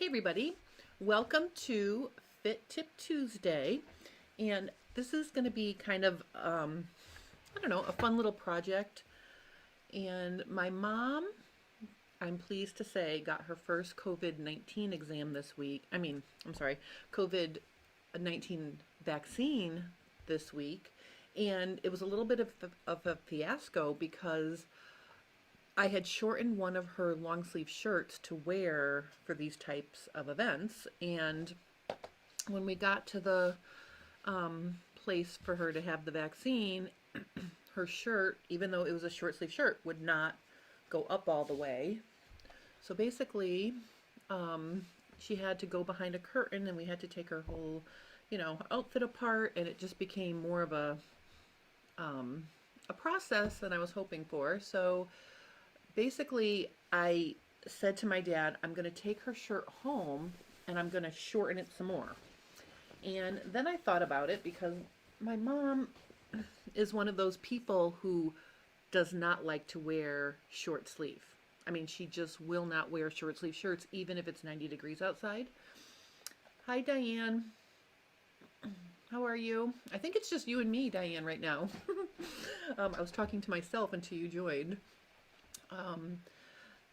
Hey everybody, welcome to Fit Tip Tuesday, and this is going to be kind of, I don't know, a fun little project. And my mom, I'm pleased to say, got her first COVID-19 exam this week. I'm sorry, COVID-19 vaccine this week, and it was a little bit of a fiasco because I had shortened one of her long sleeve shirts to wear for these types of events, and when we got to the place for her to have the vaccine, her shirt, even though it was a short sleeve shirt, would not go up all the way. So basically, she had to go behind a curtain, and we had to take her whole, outfit apart, and it just became more of a process than I was hoping for. So basically, I said to my dad, I'm going to take her shirt home and I'm going to shorten it some more. And then I thought about it because my mom is one of those people who does not like to wear short sleeve. She just will not wear short sleeve shirts even if it's 90 degrees outside. Hi, Diane. How are you? I think it's just you and me, Diane, right now. I was talking to myself until you joined.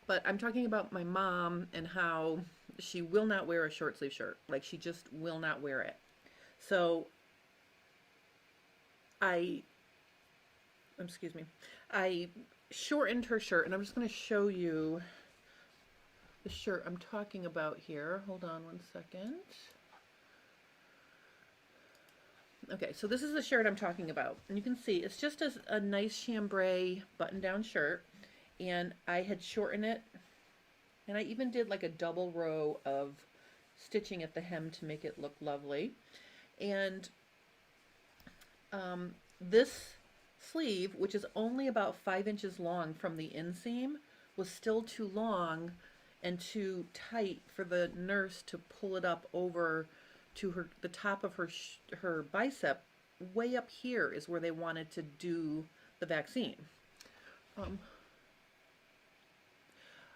But I'm talking about my mom and how she will not wear a short sleeve shirt. Like, she just will not wear it. So I shortened her shirt, and I'm just going to show you the shirt I'm talking about here. Hold on one second. Okay, so this is the shirt I'm talking about. And you can see it's just a nice chambray button-down shirt. And I had shortened it, and I even did like a double row of stitching at the hem to make it look lovely. And this sleeve, which is only about 5 inches long from the inseam, was still too long and too tight for the nurse to pull it up over to the top of her bicep. Way up here is where they wanted to do the vaccine.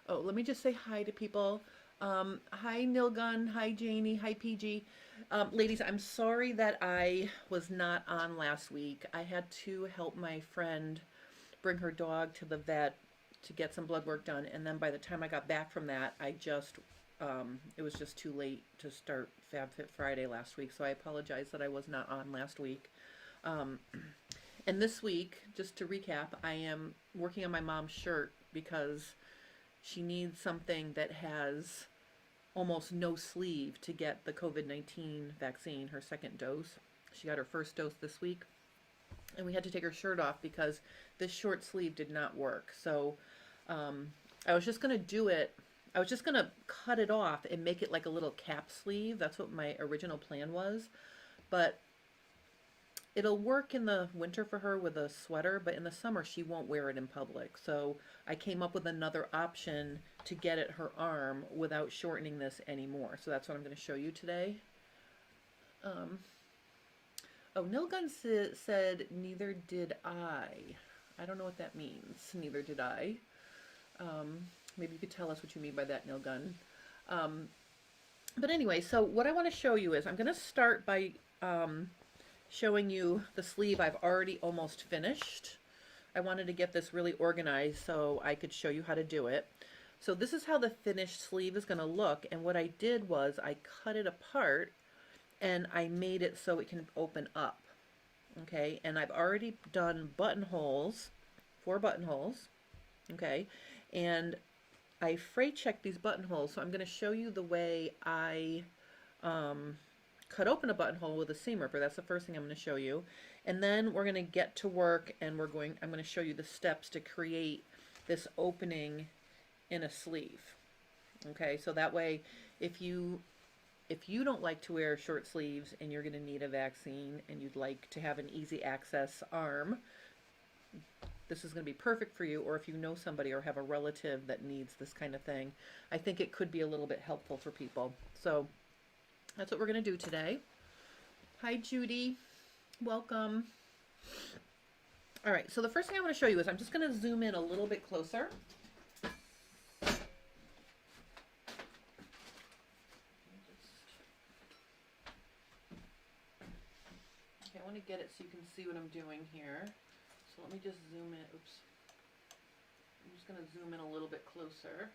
Oh, let me just say hi to people. Hi, Nilgun. Hi, Janie. Hi, PG. Ladies, I'm sorry that I was not on last week. I had to help my friend bring her dog to the vet to get some blood work done. And then by the time I got back from that, it was just too late to start Fab Fit Friday last week. So I apologize that I was not on last week. And this week, just to recap, I am working on my mom's shirt because she needs something that has almost no sleeve to get the COVID-19 vaccine, her second dose. She got her first dose this week, and we had to take her shirt off because this short sleeve did not work. So I was just going to do it. I was just going to cut it off and make it like a little cap sleeve. That's what my original plan was. But it'll work in the winter for her with a sweater, but in the summer she won't wear it in public. So I came up with another option to get at her arm without shortening this anymore. So that's what I'm going to show you today. Oh, Nilgun said, neither did I. I don't know what that means. Neither did I. Maybe you could tell us what you mean by that, Nilgun. But anyway, so what I want to show you is I'm going to start by showing you the sleeve I've already almost finished. I wanted to get this really organized so I could show you how to do it. So this is how the finished sleeve is going to look, and what I did was I cut it apart and I made it so it can open up. Okay, and I've already done buttonholes, 4 buttonholes, okay, and I freight checked these buttonholes, so I'm going to show you the way I cut open a buttonhole with a seam ripper. That's the first thing I'm going to show you. And then we're going to get to work, and I'm going to show you the steps to create this opening in a sleeve. Okay, so that way if you don't like to wear short sleeves and you're going to need a vaccine and you'd like to have an easy access arm, this is going to be perfect for you. Or if you know somebody or have a relative that needs this kind of thing, I think it could be a little bit helpful for people. So that's what we're going to do today. Hi, Judy. Welcome. All right, so the first thing I want to show you is I'm just going to zoom in a little bit closer. want to get it so you can see what I'm doing here. So let me just zoom in. Oops. I'm just going to zoom in a little bit closer.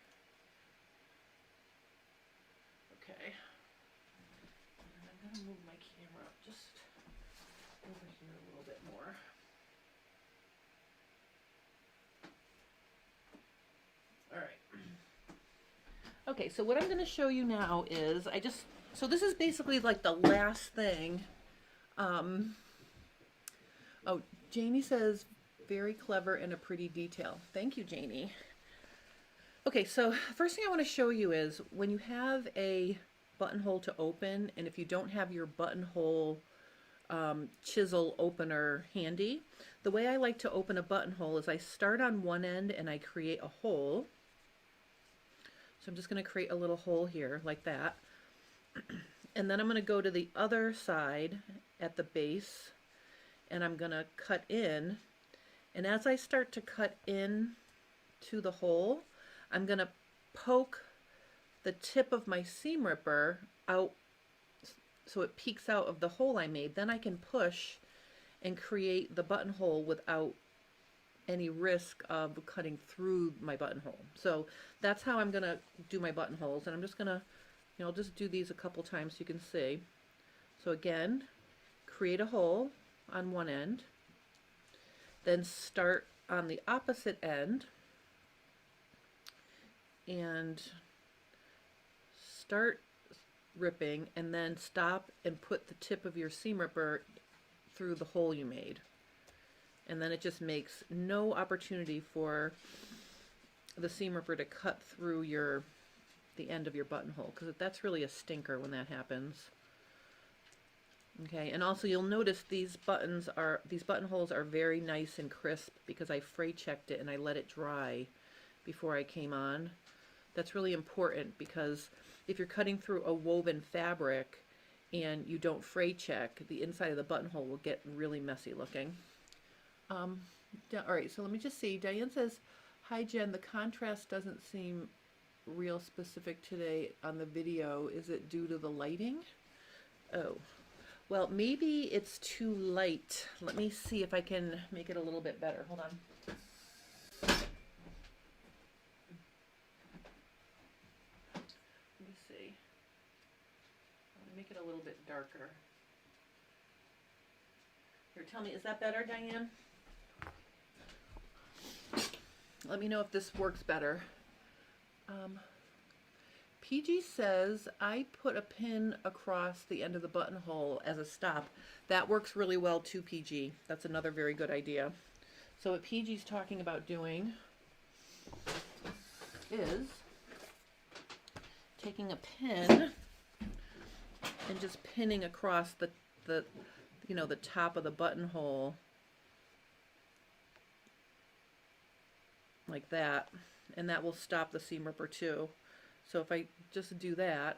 Okay. And I'm going to move my camera up just over here a little bit more. All right. Okay, so what I'm going to show you now is so this is basically like the last thing. Oh, Janie says, very clever and a pretty detail. Thank you, Janie. Okay, so first thing I want to show you is when you have a buttonhole to open, and if you don't have your buttonhole chisel opener handy, the way I like to open a buttonhole is I start on one end and I create a hole. So I'm just going to create a little hole here like that. And then I'm going to go to the other side at the base and I'm going to cut in. And as I start to cut in to the hole, I'm going to poke the tip of my seam ripper out so it peeks out of the hole I made. Then I can push and create the buttonhole without any risk of cutting through my buttonhole. So that's how I'm going to do my buttonholes, and I'm just going to, I'll just do these a couple times so you can see. So again, create a hole on one end, then start on the opposite end and start ripping, and then stop and put the tip of your seam ripper through the hole you made. And then it just makes no opportunity for the seam ripper to cut through the end of your buttonhole, because that's really a stinker when that happens. Okay, and also you'll notice these buttonholes are very nice and crisp because I fray checked it and I let it dry before I came on. That's really important because if you're cutting through a woven fabric and you don't fray check, the inside of the buttonhole will get really messy looking. All right, so let me just see. Diane says, hi Jen, the contrast doesn't seem real specific today on the video. Is it due to the lighting? Oh, well, maybe it's too light. Let me see if I can make it a little bit better. Hold on. Let me see. I'll make it a little bit darker. Here, tell me, is that better, Diane? Let me know if this works better. PG says, I put a pin across the end of the buttonhole as a stop. That works really well too, PG. That's another very good idea. So what PG's talking about doing is taking a pin and just pinning across the top of the buttonhole like that, and that will stop the seam ripper too. So if I just do that,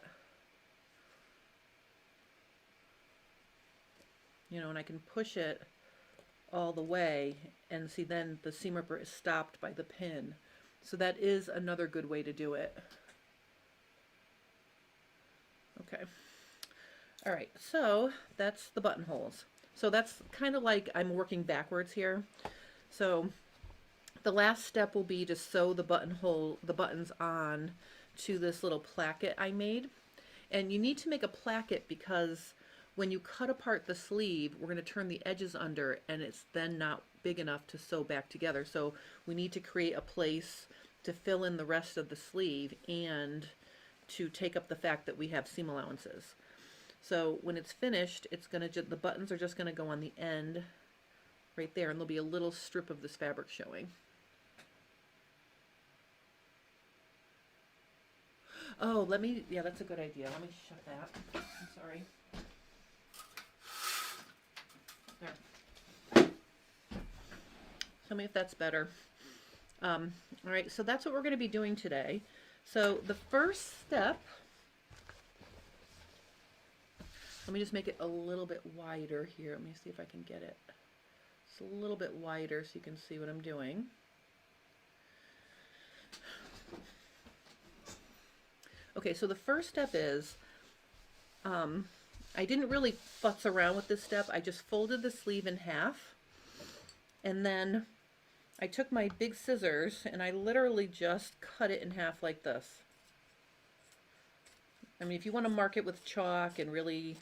and I can push it all the way, and see then the seam ripper is stopped by the pin. So that is another good way to do it. Okay. All right, so that's the buttonholes. So that's kind of like I'm working backwards here. So the last step will be to sew the buttons on to this little placket I made. And you need to make a placket because when you cut apart the sleeve, we're going to turn the edges under and it's then not big enough to sew back together. So we need to create a place to fill in the rest of the sleeve and to take up the fact that we have seam allowances. So when it's finished, the buttons are just going to go on the end right there, and there'll be a little strip of this fabric showing. Oh, yeah, that's a good idea. Let me shut that. I'm sorry. There. Tell me if that's better. All right, so that's what we're going to be doing today. So the first step, let me just make it a little bit wider here. Let me see if I can get it. It's a little bit wider so you can see what I'm doing. Okay, so the first step is I didn't really futz around with this step. I just folded the sleeve in half, and then I took my big scissors and I literally just cut it in half like this. I mean, if you want to mark it with chalk and really,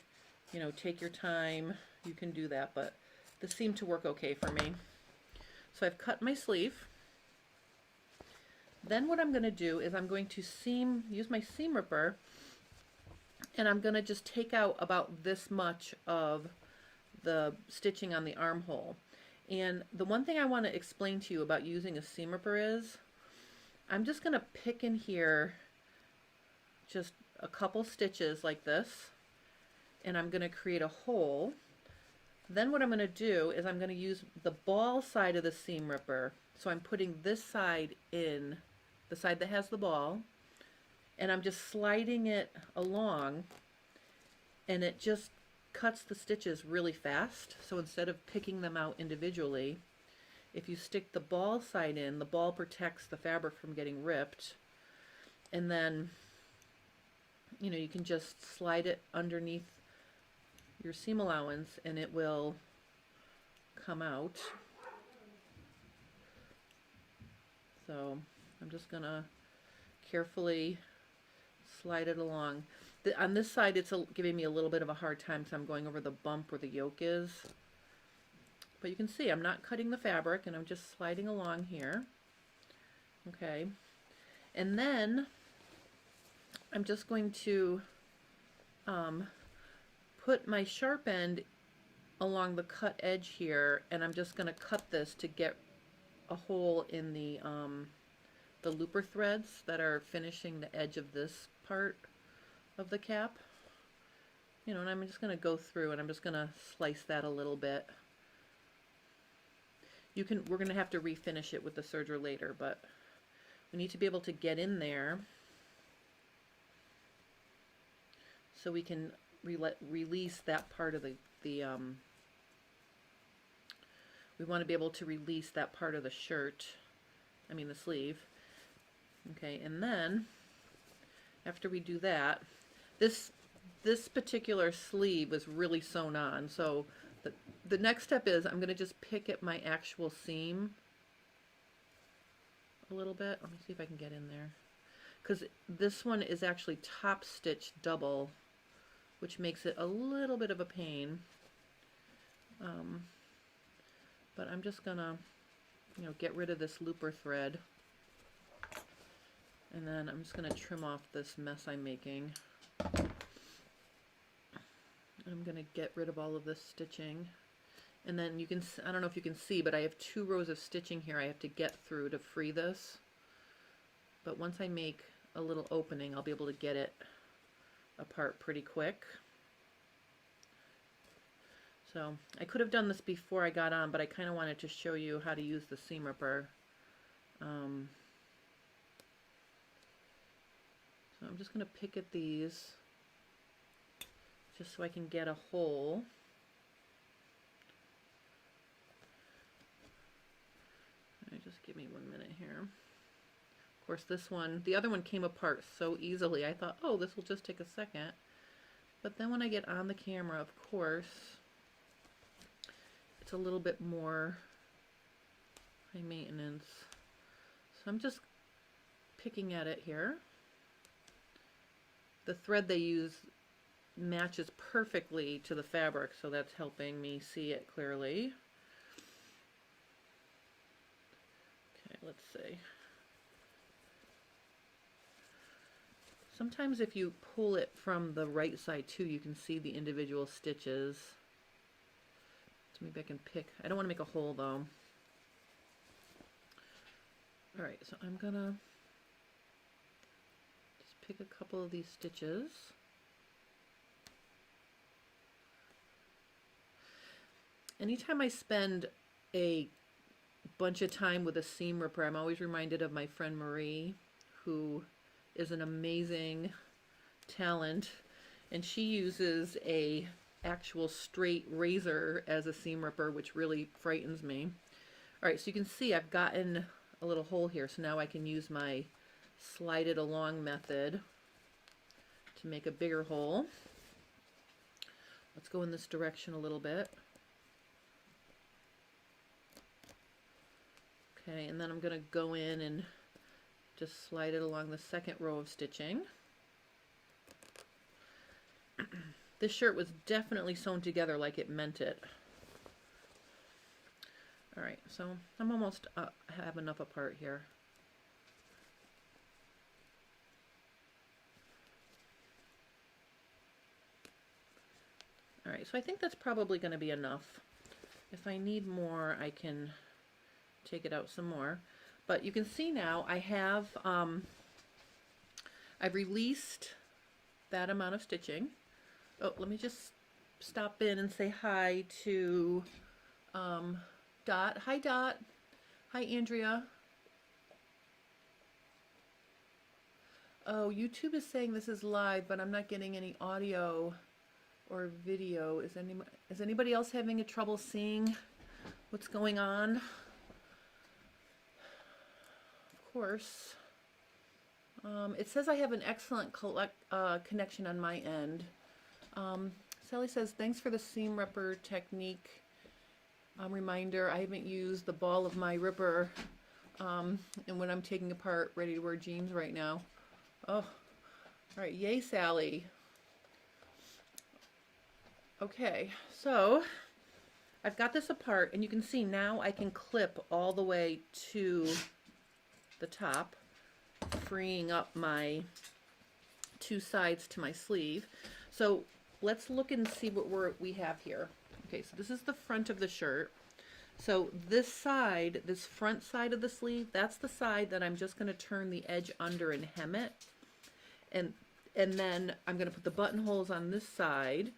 you know, take your time, you can do that, but this seemed to work okay for me. So I've cut my sleeve. Then what I'm going to do is I'm going to use my seam ripper, and I'm going to just take out about this much of the stitching on the armhole. And the one thing I want to explain to you about using a seam ripper is I'm just going to pick in here just a couple stitches like this, and I'm going to create a hole. Then what I'm going to do is I'm going to use the ball side of the seam ripper. So I'm putting this side in, the side that has the ball, and I'm just sliding it along, and it just cuts the stitches really fast. So instead of picking them out individually, if you stick the ball side in, the ball protects the fabric from getting ripped, and then you know, you can just slide it underneath your seam allowance and it will come out. So I'm just gonna carefully slide it along. On this side it's giving me a little bit of a hard time because I'm going over the bump where the yoke is. But you can see I'm not cutting the fabric and I'm just sliding along here. Okay. And then I'm just going to put my sharp end along the cut edge here, and I'm just going to cut this to get a hole in the looper threads that are finishing the edge of this part of the cap. You know, and I'm just going to go through and I'm just going to slice that a little bit. We're going to have to refinish it with the serger later, but we need to be able to get in there so we can release that part of we want to be able to release that part of the shirt, I mean the sleeve. Okay, and then after we do that, this particular sleeve was really sewn on, so the next step is I'm going to just pick at my actual seam a little bit. Let me see if I can get in there, because this one is actually top stitch double, which makes it a little bit of a pain. But I'm just gonna, you know, get rid of this looper thread, and then I'm just gonna trim off this mess I'm making. I'm gonna get rid of all of this stitching, and then you can, I don't know if you can see, but I have 2 rows of stitching here I have to get through to free this. But once I make a little opening, I'll be able to get it apart pretty quick. So I could have done this before I got on, but I kind of wanted to show you how to use the seam ripper. So I'm just going to pick at these just so I can get a hole. Just give me 1 minute here. Of course, this one, the other one came apart so easily. I thought, oh, this will just take a second. But then when I get on the camera, of course, it's a little bit more high maintenance. So I'm just picking at it here. The thread they use matches perfectly to the fabric, so that's helping me see it clearly. Okay, let's see. Sometimes if you pull it from the right side too, you can see the individual stitches. So maybe I can pick, I don't want to make a hole though. Alright, so I'm gonna just pick a couple of these stitches. Anytime I spend a bunch of time with a seam ripper, I'm always reminded of my friend Marie, who is an amazing talent, and she uses a actual straight razor as a seam ripper, which really frightens me. Alright, so you can see I've gotten a little hole here, so now I can use my slide it along method to make a bigger hole. Let's go in this direction a little bit. Okay, and then I'm going to go in and just slide it along the second row of stitching. This shirt was definitely sewn together like it meant it. All right, so I'm almost have enough apart here. All right, so I think that's probably going to be enough. If I need more, I can take it out some more. But you can see now I have, I've released that amount of stitching. Oh, let me just stop in and say hi to Dot. Hi, Dot. Hi, Andrea. Oh, YouTube is saying this is live, but I'm not getting any audio or video. Is anybody else having a trouble seeing what's going on? Of course. It says I have an excellent connection on my end. Sally says, thanks for the seam ripper technique reminder. I haven't used the ball of my ripper and when I'm taking apart ready to wear jeans right now. Oh, all right. Yay, Sally. Okay, so I've got this apart, and you can see now I can clip all the way to the top, freeing up my two sides to my sleeve. So let's look and see what we have here. Okay, so this is the front of the shirt. So this side, this front side of the sleeve, that's the side that I'm just going to turn the edge under and hem it. And then I'm going to put the buttonholes on this side.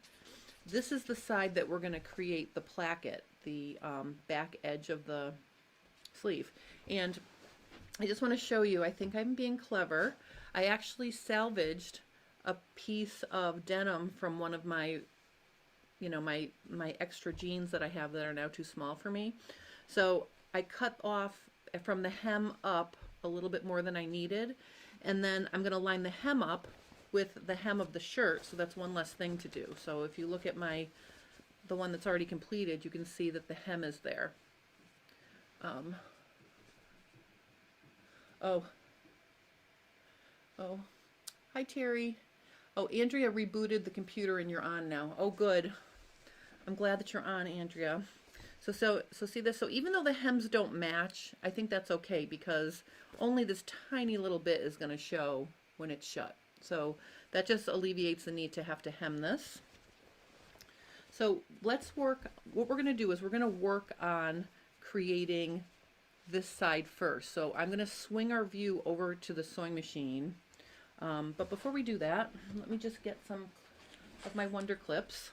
This is the side that we're going to create the placket, the back edge of the sleeve. And I just want to show you, I think I'm being clever. I actually salvaged a piece of denim from one of my, you know, my extra jeans that I have that are now too small for me. So I cut off from the hem up a little bit more than I needed. And then I'm going to line the hem up with the hem of the shirt, so that's one less thing to do. So if you look at the one that's already completed, you can see that the hem is there. Oh, hi Terry. Oh, Andrea rebooted the computer and you're on now. Oh, good. I'm glad that you're on, Andrea. So see this. So even though the hems don't match, I think that's okay because only this tiny little bit is going to show when it's shut. So that just alleviates the need to have to hem this. So let's work. What we're going to do is we're going to work on creating this side first. So I'm going to swing our view over to the sewing machine. But before we do that, let me just get some of my Wonder Clips.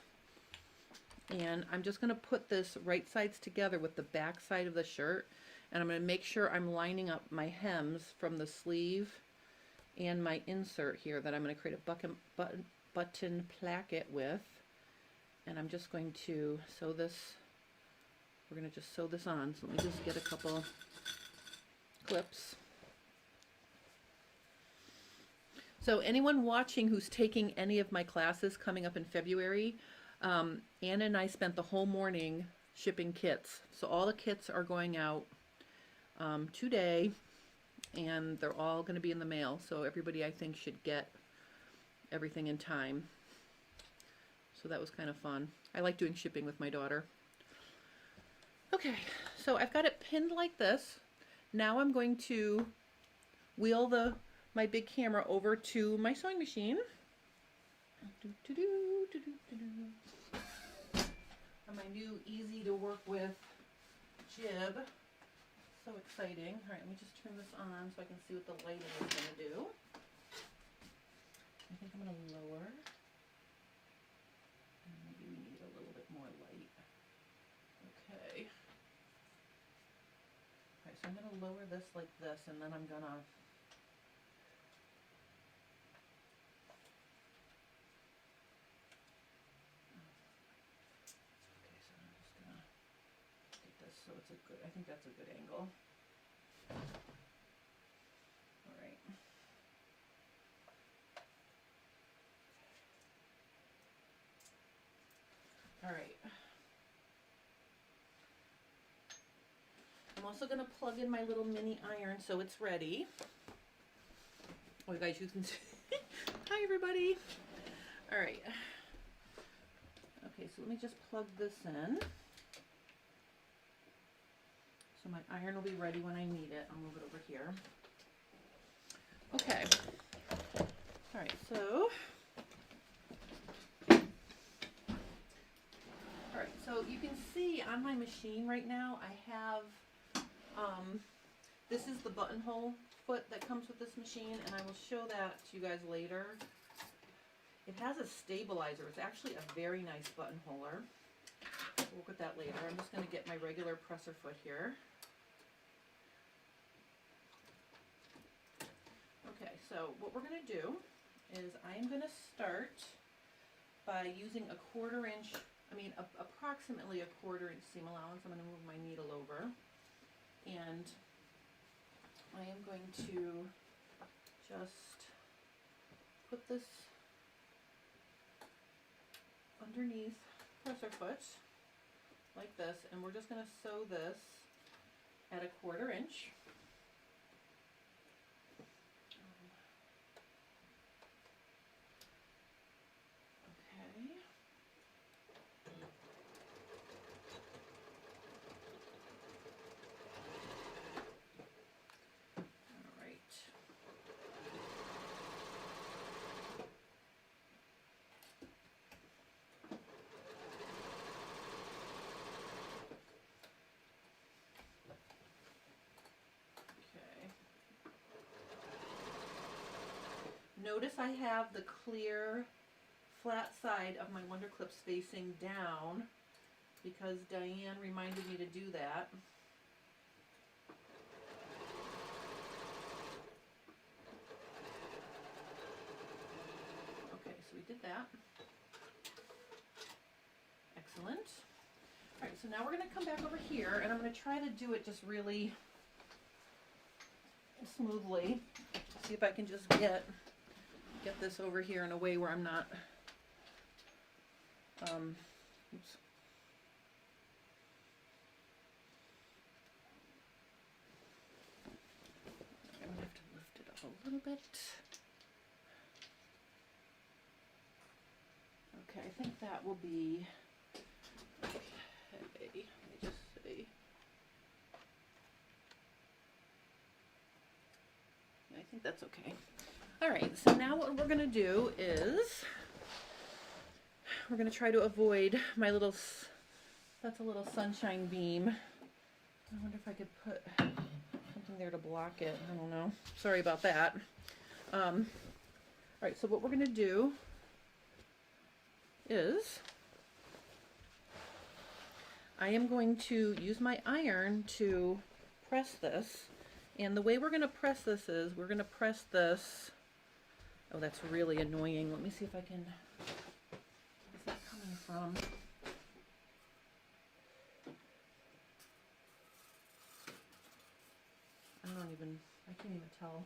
And I'm just going to put this right sides together with the back side of the shirt. And I'm going to make sure I'm lining up my hems from the sleeve and my insert here that I'm going to create a button placket with. And I'm just going to sew this. We're going to just sew this on. So let me just get a couple clips. So anyone watching who's taking any of my classes coming up in February, Anna and I spent the whole morning shipping kits. So all the kits are going out today, and they're all going to be in the mail. So everybody, I think, should get everything in time. So that was kind of fun. I like doing shipping with my daughter. Okay, so I've got it pinned like this. Now I'm going to wheel my big camera over to my sewing machine. And my new easy to work with jib. So exciting. All right, let me just turn this on so I can see what the lighting is going to do. I think I'm going to lower. And maybe we need a little bit more light. Okay. All right, so I'm going to lower this like this, and then I'm going to so it's a good, I think that's a good angle. All right. right. I'm also going to plug in my little mini iron so it's ready. Oh, you guys, you can see. Hi, everybody. All right. Okay, so let me just plug this in. So my iron will be ready when I need it. I'll move it over here. Okay. All right, so. All right, so you can see on my machine right now, I have, this is the buttonhole foot that comes with this machine, and I will show that to you guys later. It has a stabilizer. It's actually a very nice buttonholer. We'll work with that later. I'm just going to get my regular presser foot here. Okay, so what we're going to do is I am going to start by using approximately a 1/4 inch seam allowance. I'm going to move my needle over, and I am going to just put this underneath presser foot like this, and we're just going to sew this at a 1/4 inch. Okay. All right. Notice I have the clear flat side of my Wonder Clips facing down because Diane reminded me to do that. Okay, so we did that. Excellent. All right, so now we're going to come back over here, and I'm going to try to do it just really smoothly. See if I can just get this over here in a way where I'm not, oops. I'm going to have to lift it up a little bit. Okay, I think that will be okay. Let me just see. I think that's okay. All right, so now what we're going to do is we're going to try to avoid my little, that's a little sunshine beam. I wonder if I could put something there to block it. I don't know. Sorry about that. All right, so what we're going to do is I am going to use my iron to press this. And the way we're going to press this is we're going to press this. Oh, that's really annoying. Let me see if I can. Where's that coming from? I can't even tell.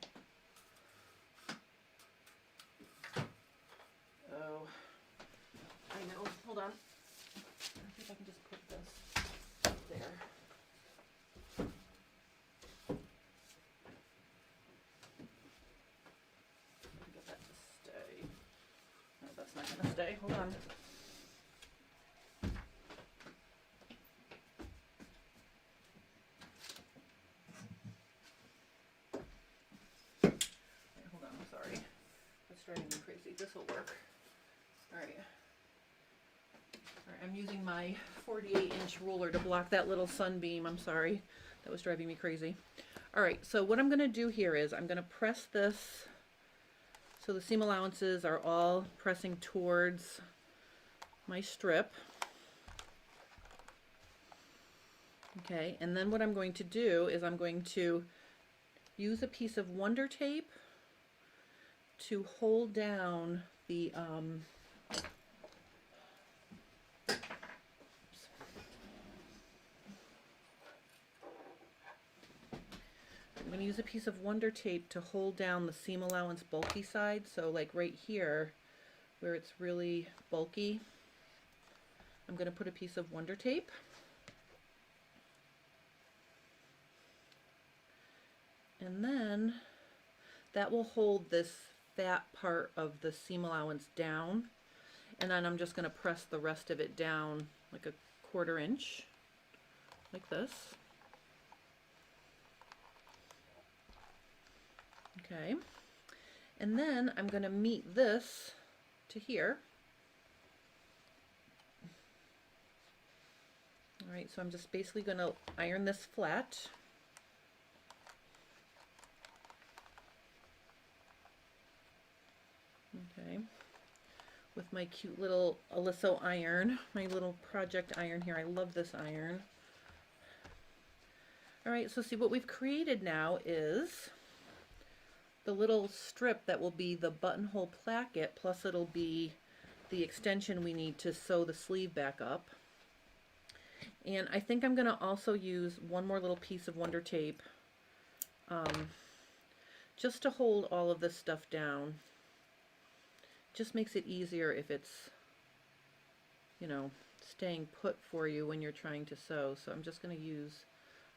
Oh, I know. Hold on. I think I can just put this there. Get that to stay. No, that's not going to stay. Hold on. Hold on. I'm sorry. That's driving me crazy. This will work. All right. I'm using my 48-inch ruler to block that little sunbeam. I'm sorry. That was driving me crazy. All right, so what I'm going to do here is I'm going to press this so the seam allowances are all pressing towards my strip. Okay, and then what I'm going to do is I'm going to use a piece of Wonder Tape to hold down the I'm going to use a piece of Wonder Tape to hold down the seam allowance bulky side. So like right here where it's really bulky, I'm going to put a piece of Wonder Tape. And then that will hold this fat part of the seam allowance down. And then I'm just going to press the rest of it down like a 1/4 inch, like this. Okay. And then I'm going to meet this to here. All right, so I'm just basically going to iron this flat. Okay, with my cute little Aliso iron, my little project iron here. I love this iron. All right, so see what we've created now is the little strip that will be the buttonhole placket, plus it'll be the extension we need to sew the sleeve back up. And I think I'm going to also use one more little piece of Wonder Tape just to hold all of this stuff down. Just makes it easier if it's, you know, staying put for you when you're trying to sew. So I'm just going to use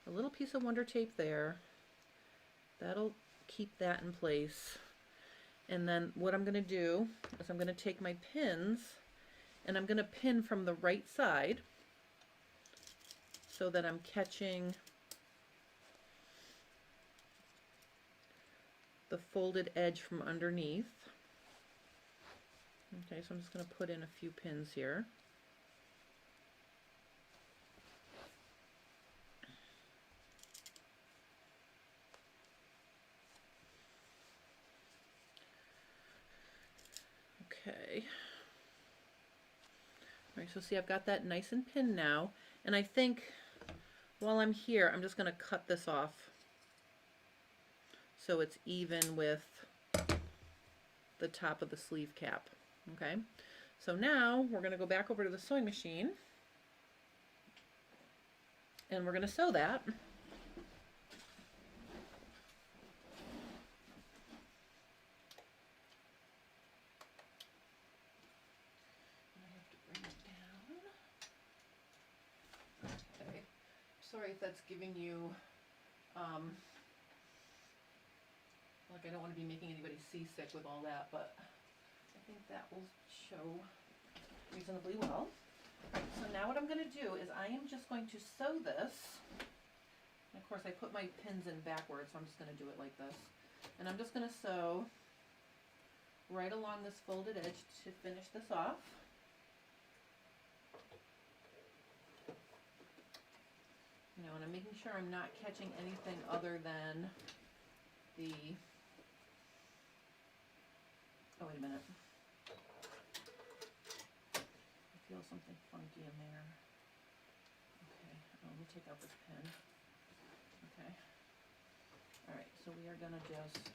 a little piece of Wonder Tape there. That'll keep that in place. And then what I'm going to do is I'm going to take my pins and I'm going to pin from the right side so that I'm catching the folded edge from underneath. Okay, so I'm just going to put in a few pins here. Okay. All right, so see I've got that nice and pinned now, and I think while I'm here I'm just going to cut this off so it's even with the top of the sleeve cap. Okay, so now we're going to go back over to the sewing machine and we're going to sew that. Okay, sorry if that's giving you like I don't want to be making anybody seasick with all that, but I think that will show reasonably well. So now what I'm going to do is I am just going to sew this. And of course I put my pins in backwards, so I'm just going to do it like this. And I'm just going to sew right along this folded edge to finish this off. You know, and I'm making sure I'm not catching anything other than the, oh wait a minute, I feel something funky in there. Okay, let me take out this pin. Okay, alright, so we are going to just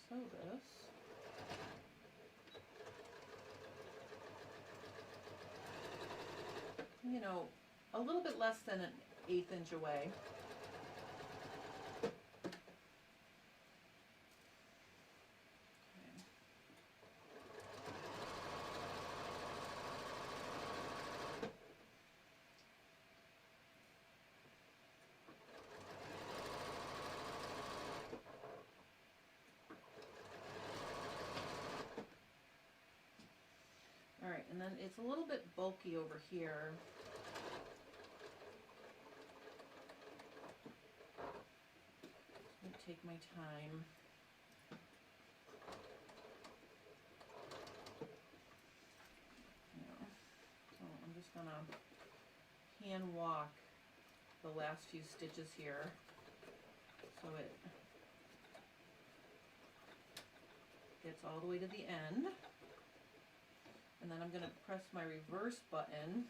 sew this. You know, a little bit less than an 1/8 inch away. Alright, and then it's a little bit bulky over here. I'm going to take my time. So I'm just going to hand walk the last few stitches here so it gets all the way to the end. And then I'm going to press my reverse button,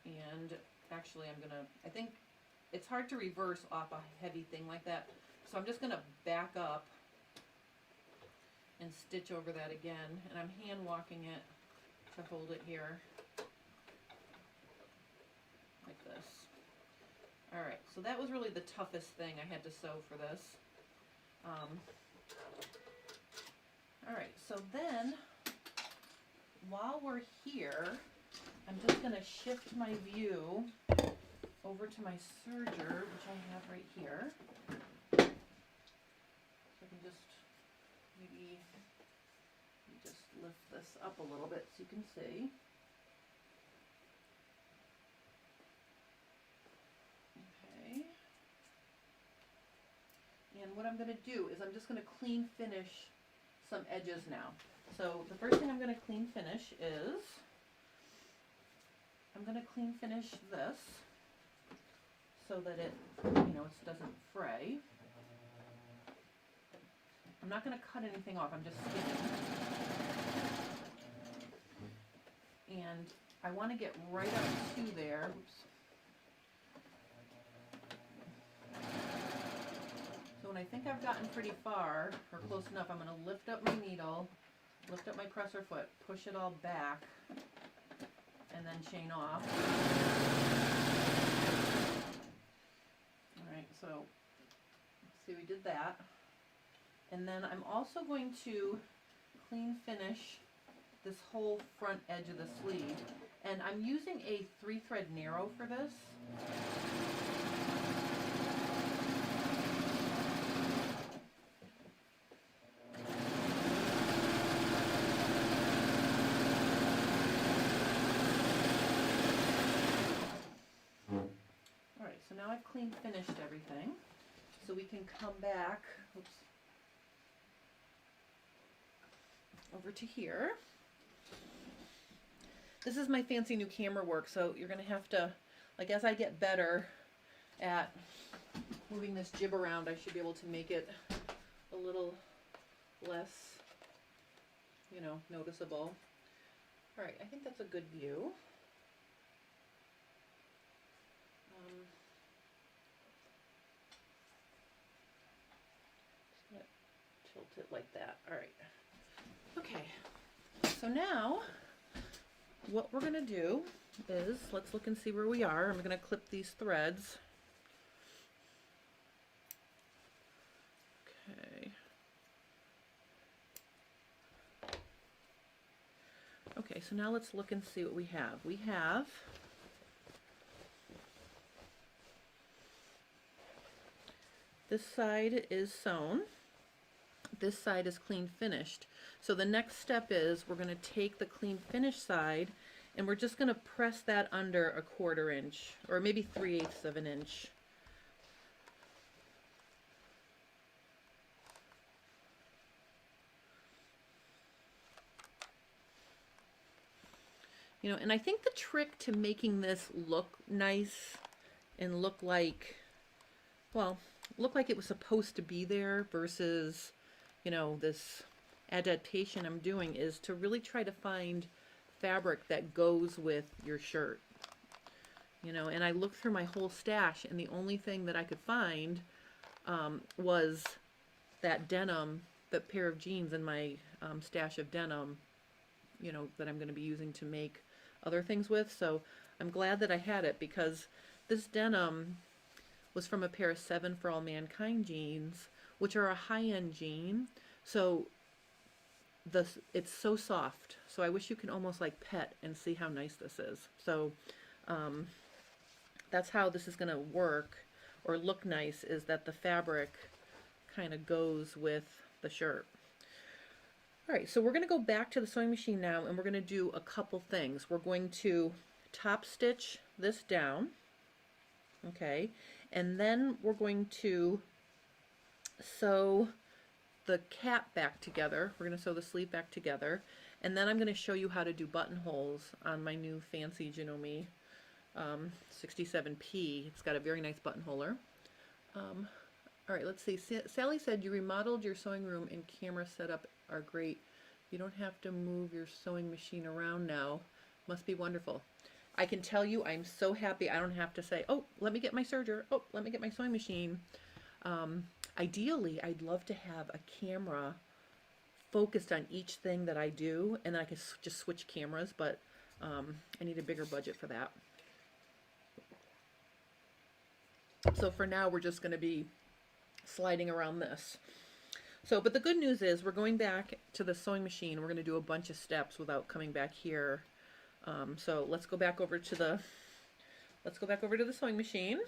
and actually I'm going to, I think it's hard to reverse off a heavy thing like that, so I'm just going to back up and stitch over that again, and I'm hand walking it to hold it here like this. Alright, so that was really the toughest thing I had to sew for this. Alright, so then while we're here, I'm just going to shift my view over to my serger, which I have right here. So I can just maybe just lift this up a little bit so you can see. Okay. And what I'm going to do is I'm just going to clean finish some edges now. So the first thing I'm going to clean finish is I'm going to clean finish this so that it, it doesn't fray. I'm not going to cut anything off, I'm just skimming. And I want to get right up to there. Oops. So when I think I've gotten pretty far, or close enough, I'm going to lift up my needle, lift up my presser foot, push it all back, and then chain off. Alright, so let's see, we did that. And then I'm also going to clean finish this whole front edge of the sleeve. And I'm using a 3-thread narrow for this. Alright, so now I've clean finished everything. So we can come back, oops, over to here. This is my fancy new camera work, so you're going to have to, like, as I get better at moving this jib around, I should be able to make it a little less, noticeable. All right, I think that's a good view. Just going to tilt it like that. All right. Okay, so now what we're going to do is, let's look and see where we are. I'm going to clip these threads. Okay. Okay, so now let's look and see what we have. We have this side is sewn. This side is clean finished. So the next step is we're going to take the clean finished side and we're just going to press that under a 1/4 inch or maybe 3/8 of an inch. And I think the trick to making this look nice and look like, well, look like it was supposed to be there versus, this adaptation I'm doing is to really try to find fabric that goes with your shirt. And I looked through my whole stash and the only thing that I could find was that denim, that pair of jeans in my stash of denim, that I'm going to be using to make other things with. So I'm glad that I had it because this denim was from a pair of 7 for All Mankind jeans, which are a high-end jean. So it's so soft. So I wish you can almost like pet and see how nice this is. So that's how this is going to work or look nice, is that the fabric kind of goes with the shirt. All right, so we're going to go back to the sewing machine now and we're going to do a couple things. We're going to top stitch this down, okay, and then we're going to sew the cap back together. We're going to sew the sleeve back together, and then I'm going to show you how to do buttonholes on my new fancy Janome 67P. It's got a very nice buttonholer. All right, let's see. Sally said you remodeled your sewing room and camera setup are great. You don't have to move your sewing machine around now. Must be wonderful. I can tell you I'm so happy I don't have to say, oh, let me get my serger. Oh, let me get my sewing machine. Ideally, I'd love to have a camera focused on each thing that I do, and then I could just switch cameras, but I need a bigger budget for that. So for now, we're just going to be sliding around this. So, but the good news is we're going back to the sewing machine. We're going to do a bunch of steps without coming back here. So let's go back over to the sewing machine.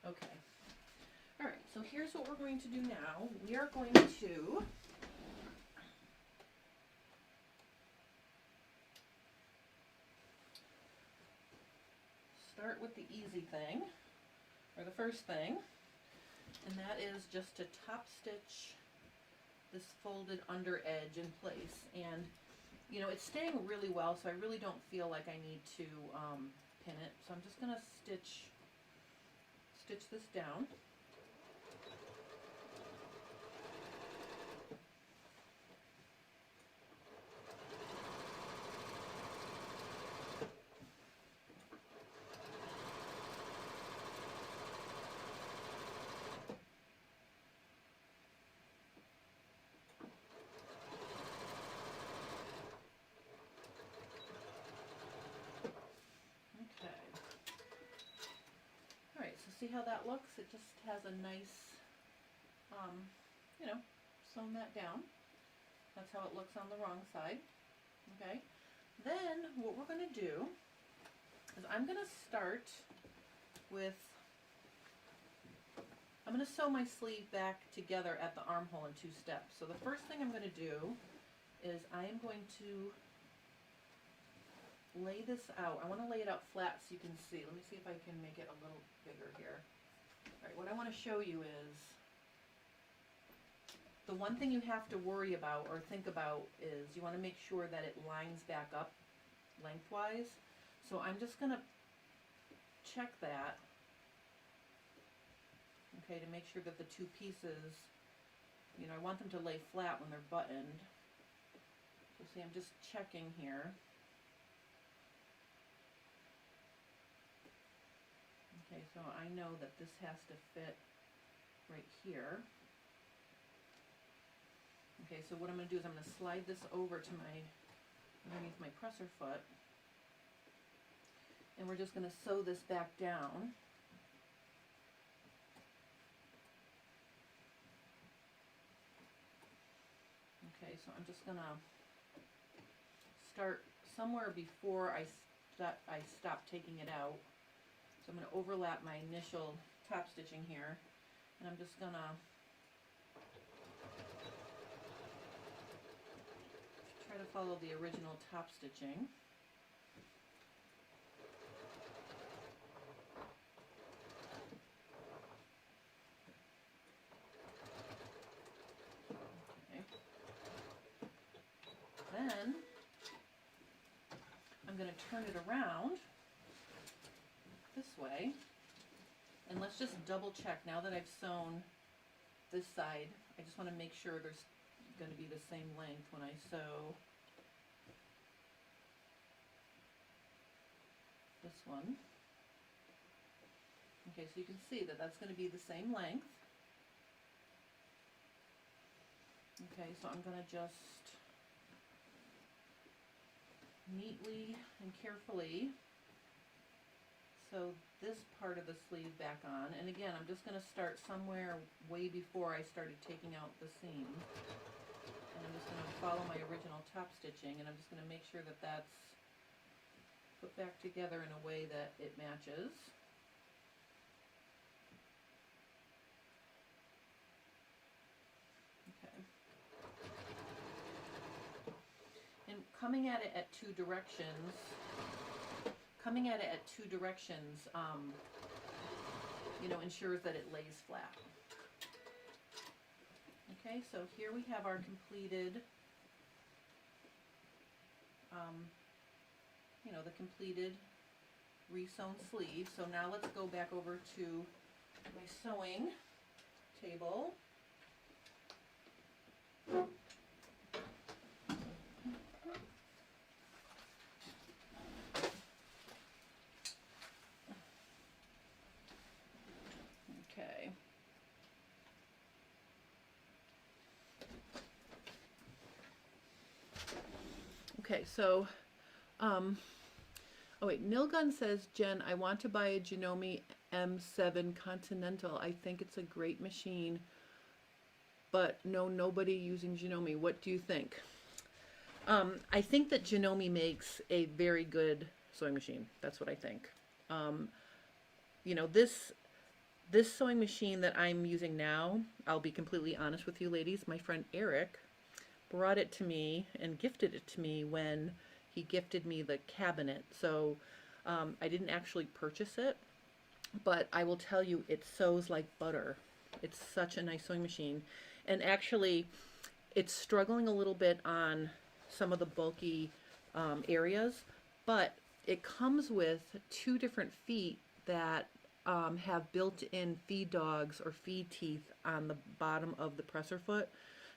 Okay. All right, so here's what we're going to do now. We are going to start with the easy thing, or the first thing, and that is just to top stitch this folded under edge in place. And you know, it's staying really well, so I really don't feel like I need to pin it. So I'm just going to stitch this down. See how that looks? It just has a nice, you know, sewn that down. That's how it looks on the wrong side. Okay. Then what we're going to do is I'm going to start with, I'm going to sew my sleeve back together at the armhole in 2 steps. So the first thing I'm going to do is I am going to lay this out. I want to lay it out flat so you can see. Let me see if I can make it a little bigger here. All right, what I want to show you is the one thing you have to worry about or think about is you want to make sure that it lines back up lengthwise. So I'm just going to check that, okay, to make sure that the 2 pieces, you know, I want them to lay flat when they're buttoned. So see, I'm just checking here. Okay, so I know that this has to fit right here. Okay, so what I'm going to do is I'm going to slide this over to underneath my presser foot, and we're just going to sew this back down. Okay, so I'm just going to start somewhere before I stop taking it out. So I'm going to overlap my initial top stitching here, and I'm just going to try to follow the original top stitching. Okay. Then I'm going to turn it around this way, and let's just double check. Now that I've sewn this side, I just want to make sure there's going to be the same length when I sew this one. Okay, so you can see that that's going to be the same length. Okay, so I'm going to just neatly and carefully sew this part of the sleeve back on. And again, I'm just going to start somewhere way before I started taking out the seam. And I'm just going to follow my original top stitching, and I'm just going to make sure that that's put back together in a way that it matches. Okay. And coming at it at 2 directions, you know, ensures that it lays flat. Okay, so here we have our completed, you know, the completed re-sewn sleeve. So now let's go back over to my sewing table. Okay, so, oh wait, Nilgun says, Jen, I want to buy a Janome M7 Continental. I think it's a great machine, but no, nobody using Janome. What do you think? I think that Janome makes a very good sewing machine. That's what I think. You know, this sewing machine that I'm using now, I'll be completely honest with you ladies, my friend Eric brought it to me and gifted it to me when he gifted me the cabinet. So I didn't actually purchase it, but I will tell you it sews like butter. It's such a nice sewing machine. And actually, it's struggling a little bit on some of the bulky areas, but it comes with 2 different feet that have built-in feed dogs or feed teeth on the bottom of the presser foot.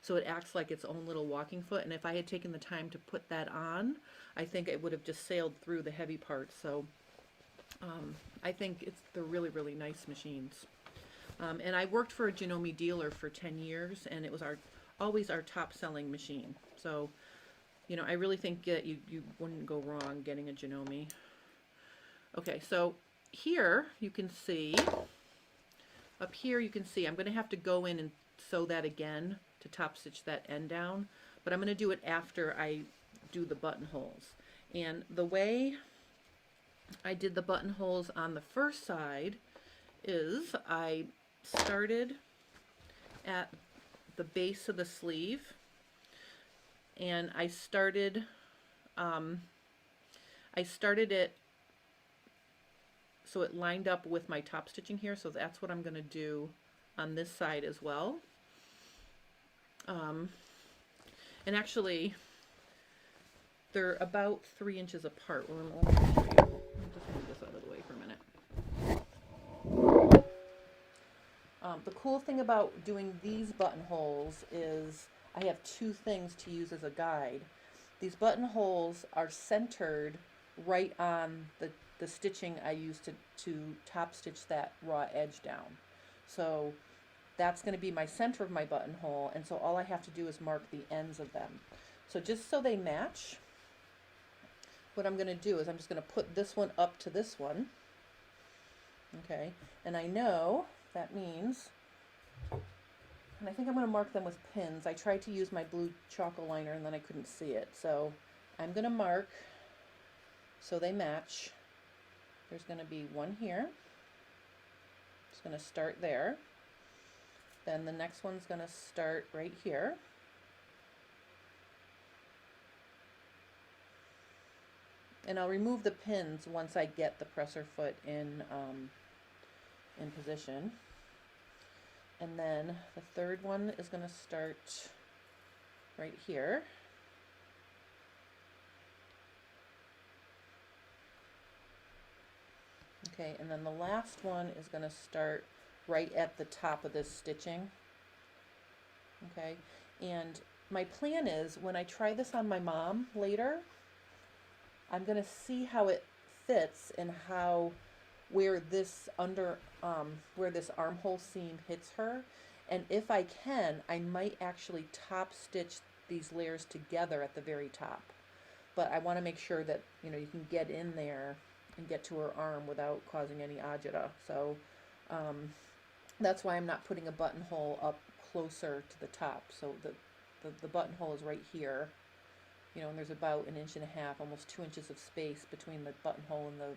So it acts like its own little walking foot. And if I had taken the time to put that on, I think it would have just sailed through the heavy parts. So I think they're really, really nice machines. And I worked for a Janome dealer for 10 years, and it was always our top-selling machine. So, you know, I really think you wouldn't go wrong getting a Janome. Okay, so here you can see, up here you can see, I'm going to have to go in and sew that again to top stitch that end down, but I'm going to do it after I do the buttonholes. And the way I did the buttonholes on the first side is I started at the base of the sleeve, and I started it so it lined up with my top stitching here, so that's what I'm going to do on this side as well. And actually, they're about 3 inches apart. Well, let me show you. I'll just move this out of the way for a minute. The cool thing about doing these buttonholes is I have 2 things to use as a guide. These buttonholes are centered right on the stitching I used to top stitch that raw edge down. So that's going to be my center of my buttonhole, and so all I have to do is mark the ends of them. So just so they match, what I'm going to do is I'm just going to put this one up to this one. Okay, and I know that means, and I think I'm going to mark them with pins. I tried to use my blue chalk liner and then I couldn't see it. So I'm going to mark so they match. There's going to be one here. It's going to start there. Then the next one's going to start right here. And I'll remove the pins once I get the presser foot in position. And then the third one is going to start right here. Okay, and then the last one is going to start right at the top of this stitching. Okay, and my plan is when I try this on my mom later, I'm going to see how it fits and where this where this armhole seam hits her, and if I can, I might actually top stitch these layers together at the very top. But I want to make sure that you can get in there and get to her arm without causing any agita. So that's why I'm not putting a buttonhole up closer to the top. So the buttonhole is right here, and there's about 1.5 inches, almost 2 inches of space between the buttonhole and the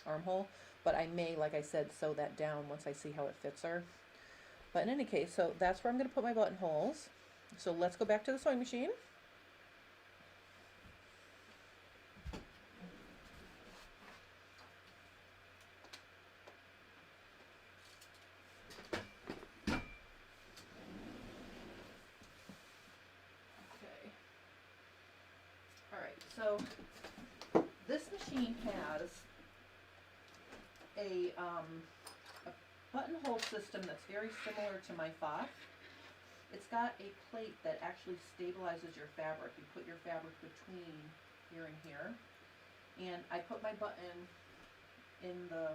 armhole. But I may, like I said, sew that down once I see how it fits her. But in any case, so that's where I'm going to put my buttonholes. So let's go back to the sewing machine. So this machine has a buttonhole system that's very similar to my Fab. It's got a plate that actually stabilizes your fabric. You put your fabric between here and here. And I put my button in the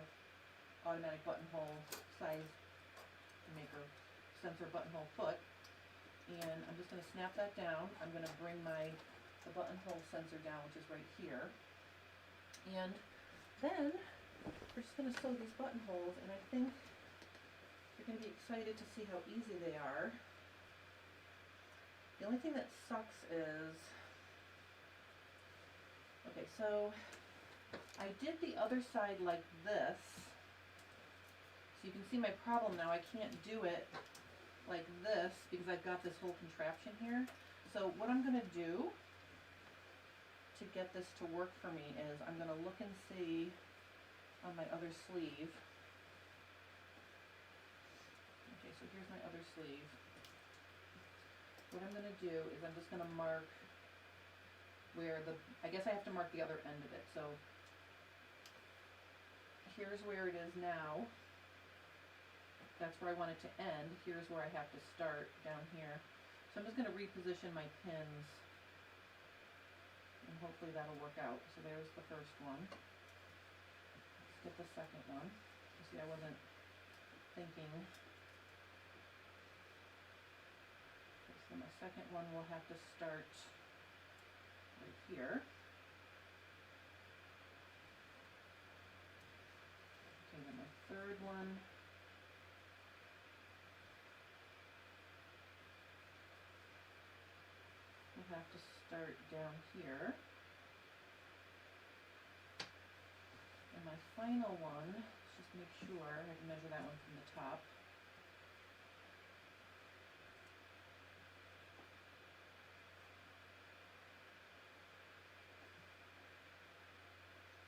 automatic buttonhole size maker sensor buttonhole foot. And I'm just going to snap that down. I'm going to bring my the buttonhole sensor down, which is right here. And then we're just going to sew these buttonholes, and I think you're going to be excited to see how easy they are. The only thing that sucks is, okay, so I did the other side like this. So you can see my problem now. I can't do it like this because I've got this whole contraption here. So what I'm going to do to get this to work for me is I'm going to look and see on my other sleeve. Okay, so here's my other sleeve. What I'm going to do is I'm just going to mark where I guess I have to mark the other end of it. So here's where it is now. That's where I want it to end. Here's where I have to start, down here. So I'm just going to reposition my pins, and hopefully that'll work out. So there's the first one. Let's get the second one. You see, I wasn't thinking. Okay, so my second one will have to start right here. Okay, then my third one will have to start down here. And my final one, let's just make sure I can measure that one from the top.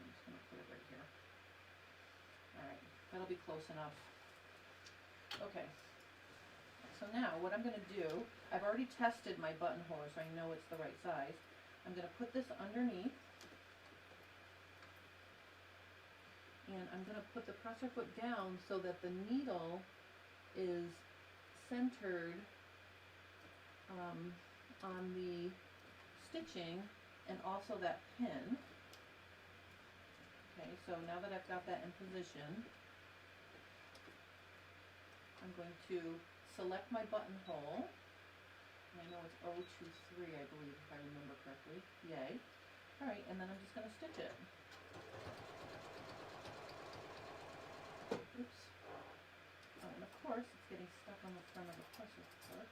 I'm just going to put it right here. Alright, that'll be close enough. Okay. So now what I'm going to do, I've already tested my buttonhole so I know it's the right size. I'm going to put this underneath, and I'm going to put the presser foot down so that the needle is centered on the stitching and also that pin. Okay, so now that I've got that in position, I'm going to select my buttonhole. I know it's 023, I believe, if I remember correctly. Yay. Alright, and then I'm just going to stitch it. Oops. Oh, and of course, it's getting stuck on the front of the presser foot.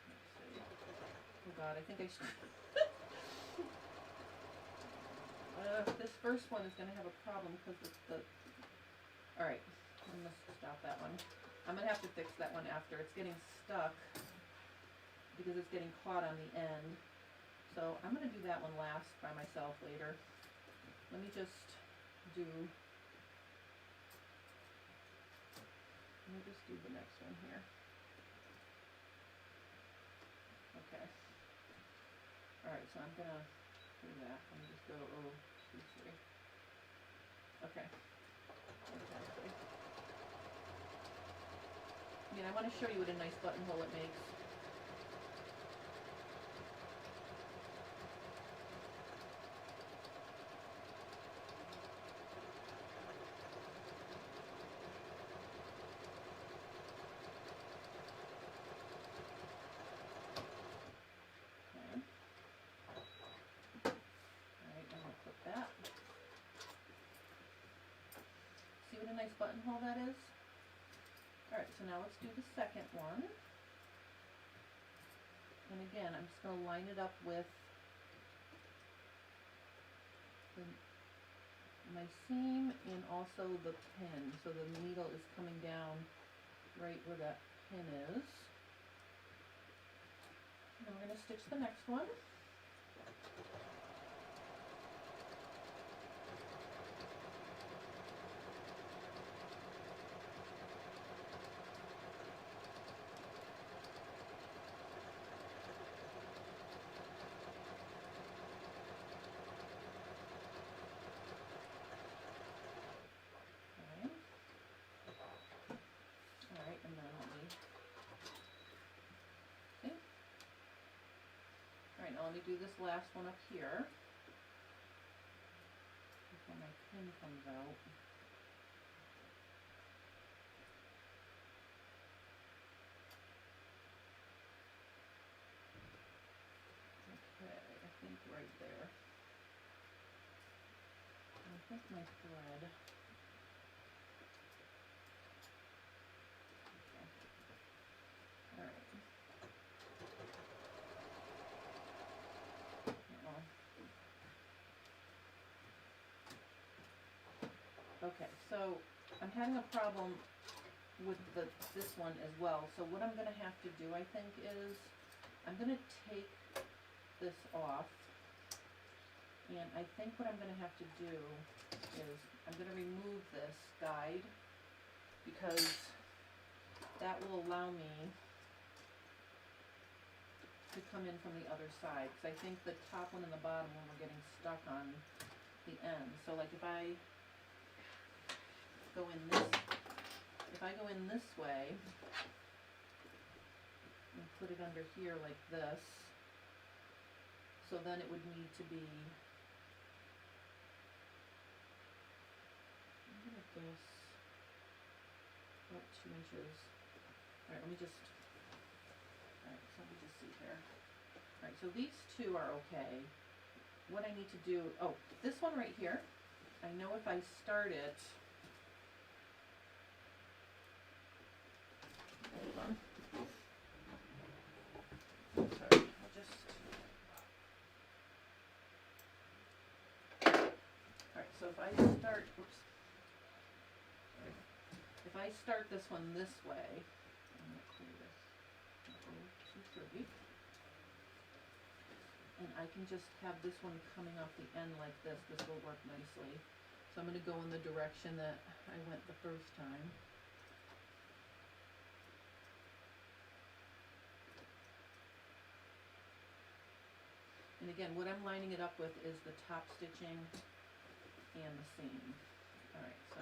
Let's see. Oh god, I think I should... this first one is going to have a problem because the... Alright, I'm going to stop that one. I'm going to have to fix that one after. It's getting stuck because it's getting caught on the end. So I'm going to do that one last by myself later. Let me just do the next one here. Okay. Alright, so I'm going to do that. Let me just go 023. Okay. Fantastic. I mean, I want to show you what a nice buttonhole it makes. Okay. Alright, I'm going to put that. See what a nice buttonhole that is? Alright, so now let's do the second one. And again, I'm just going to line it up with my seam and also the pin. So the needle is coming down right where that pin is. And we're going to stitch the next one. Now let me do this last one up here before my pin comes out. right there. I think my thread. Okay. All right. Okay, so I'm having a problem with this one as well. So what I'm going to have to do, I think, is I'm going to take this off. And I think what I'm going to have to do is I'm going to remove this guide because that will allow me to come in from the other side. Because I think the top one and the bottom one were getting stuck on the end. So like if I go in this way and put it under here like this, so then it would need to be, I'm gonna guess about 2 inches. Alright, let me just see here. Alright, so these two are okay. What I need to do, oh, this one right here, I know if I start it, hold on. Sorry, I'll just. Alright, so if I start, oops. Sorry. If I start this one this way, I'm going to clear this. Too pretty. And I can just have this one coming off the end like this. This will work nicely. So I'm going to go in the direction that I went the first time. And again, what I'm lining it up with is the top stitching and the seam. Alright, so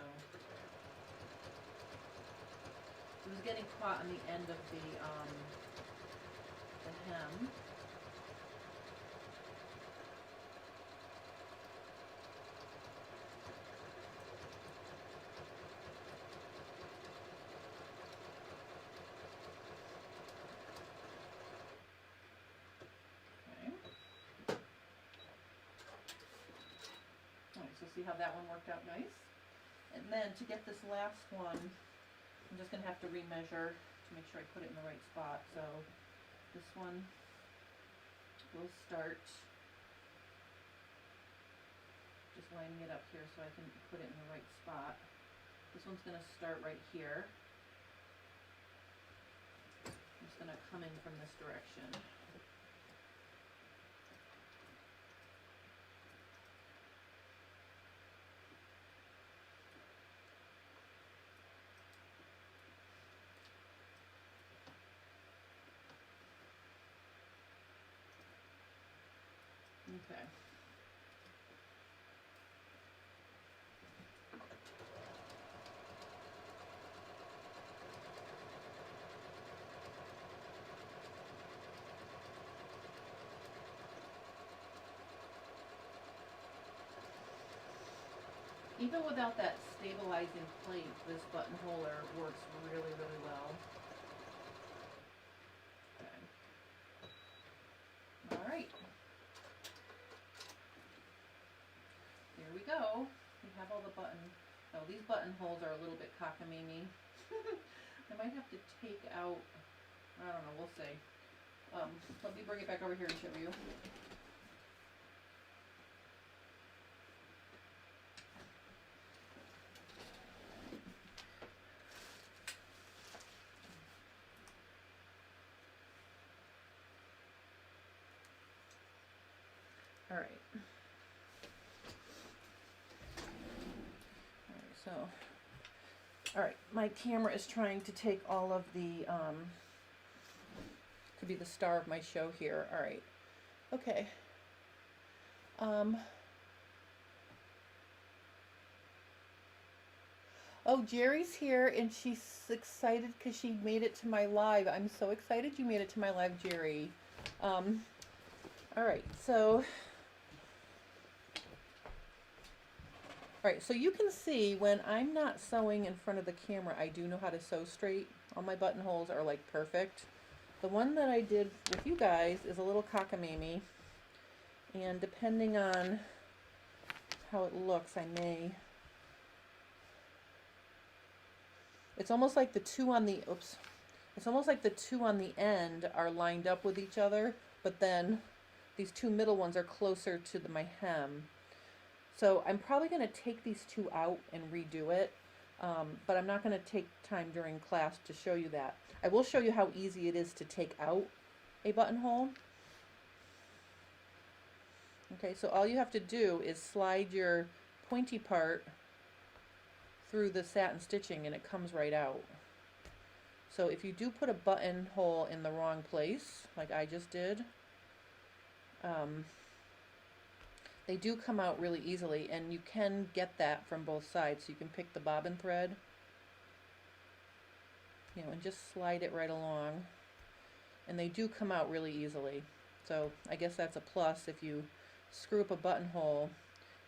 it was getting caught on the end of the hem. So see how that one worked out nice? And then to get this last one, I'm just going to have to remeasure to make sure I put it in the right spot. So this one will start just lining it up here so I can put it in the right spot. This one's going to start right here. I'm just going to come in from this direction. Okay. Even without that stabilizing plate, this buttonholer works really, really well. Okay. All right. Here we go. We have all the button. Oh, these buttonholes are a little bit cockamamie. I might have to take out, I don't know, we'll see. Let me bring it back over here and show you. All right. So, all right, my camera is trying to take all of the, to be the star of my show here. All right, okay. Oh, Jerry's here and she's excited because she made it to my live. I'm so excited you made it to my live, Jerry. All right, so... Alright, so you can see when I'm not sewing in front of the camera, I do know how to sew straight. All my buttonholes are like perfect. The one that I did with you guys is a little cockamamie. And depending on how it looks, I may, it's almost like the two on the, oops, it's almost like the two on the end are lined up with each other, but then these two middle ones are closer to my hem. So I'm probably going to take these two out and redo it, but I'm not going to take time during class to show you that. I will show you how easy it is to take out a buttonhole. Okay, so all you have to do is slide your pointy part through the satin stitching and it comes right out. So if you do put a buttonhole in the wrong place, like I just did, they do come out really easily, and you can get that from both sides. So you can pick the bobbin thread, you know, and just slide it right along, and they do come out really easily. So I guess that's a plus. If you screw up a buttonhole,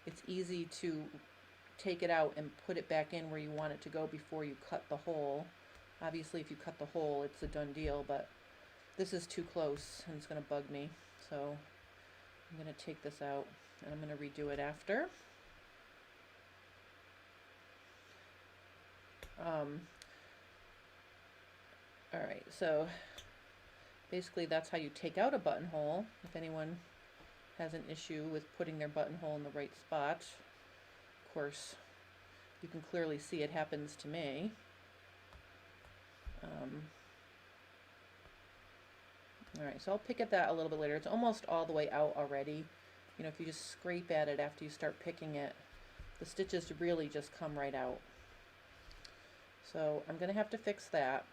it's easy to take it out and put it back in where you want it to go before you cut the hole. Obviously, if you cut the hole, it's a done deal, but this is too close and it's going to bug me. So I'm going to take this out and I'm going to redo it after. Alright, so basically that's how you take out a buttonhole. If anyone has an issue with putting their buttonhole in the right spot, of course, you can clearly see it happens to me. Alright, so I'll pick at that a little bit later. It's almost all the way out already. You know, if you just scrape at it after you start picking it, the stitches really just come right out. So I'm going to have to fix that.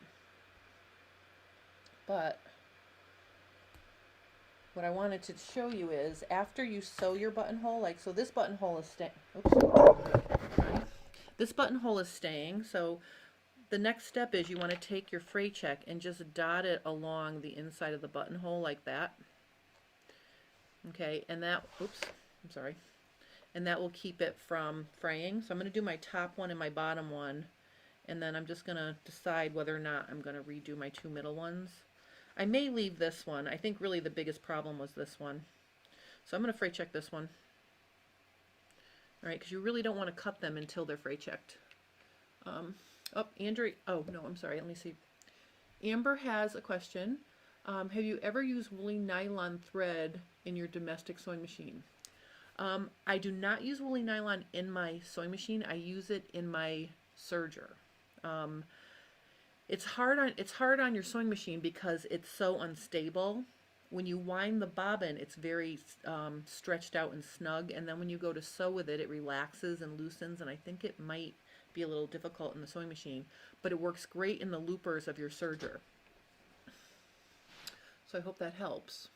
But what I wanted to show you is after you sew your buttonhole, like, so this buttonhole is staying. This buttonhole is staying, so the next step is you want to take your fray check and just dot it along the inside of the buttonhole like that. Okay, and that, oops, I'm sorry. And that will keep it from fraying. So I'm going to do my top one and my bottom one, and then I'm just going to decide whether or not I'm going to redo my two middle ones. I may leave this one. I think really the biggest problem was this one. So I'm going to fray check this one. Alright, because you really don't want to cut them until they're fray checked. Oh, Andrew, oh no, I'm sorry, let me see. Amber has a question. Have you ever used woolly nylon thread in your domestic sewing machine? I do not use woolly nylon in my sewing machine. I use it in my serger. It's hard on your sewing machine because it's so unstable. When you wind the bobbin, it's very stretched out and snug, and then when you go to sew with it, it relaxes and loosens, and I think it might be a little difficult in the sewing machine, but it works great in the loopers of your serger. So I hope that helps.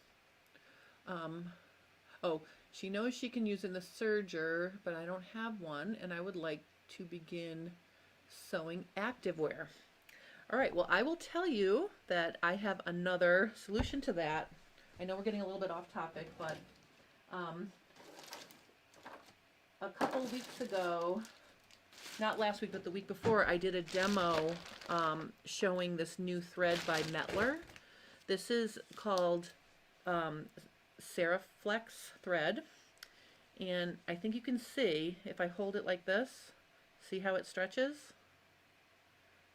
Oh, she knows she can use it in the serger, but I don't have one, and I would like to begin sewing activewear. All right, well, I will tell you that I have another solution to that. I know we're getting a little bit off topic, but a couple weeks ago, not last week, but the week before, I did a demo showing this new thread by Mettler. This is called Seraflex Thread, and I think you can see, if I hold it like this, see how it stretches?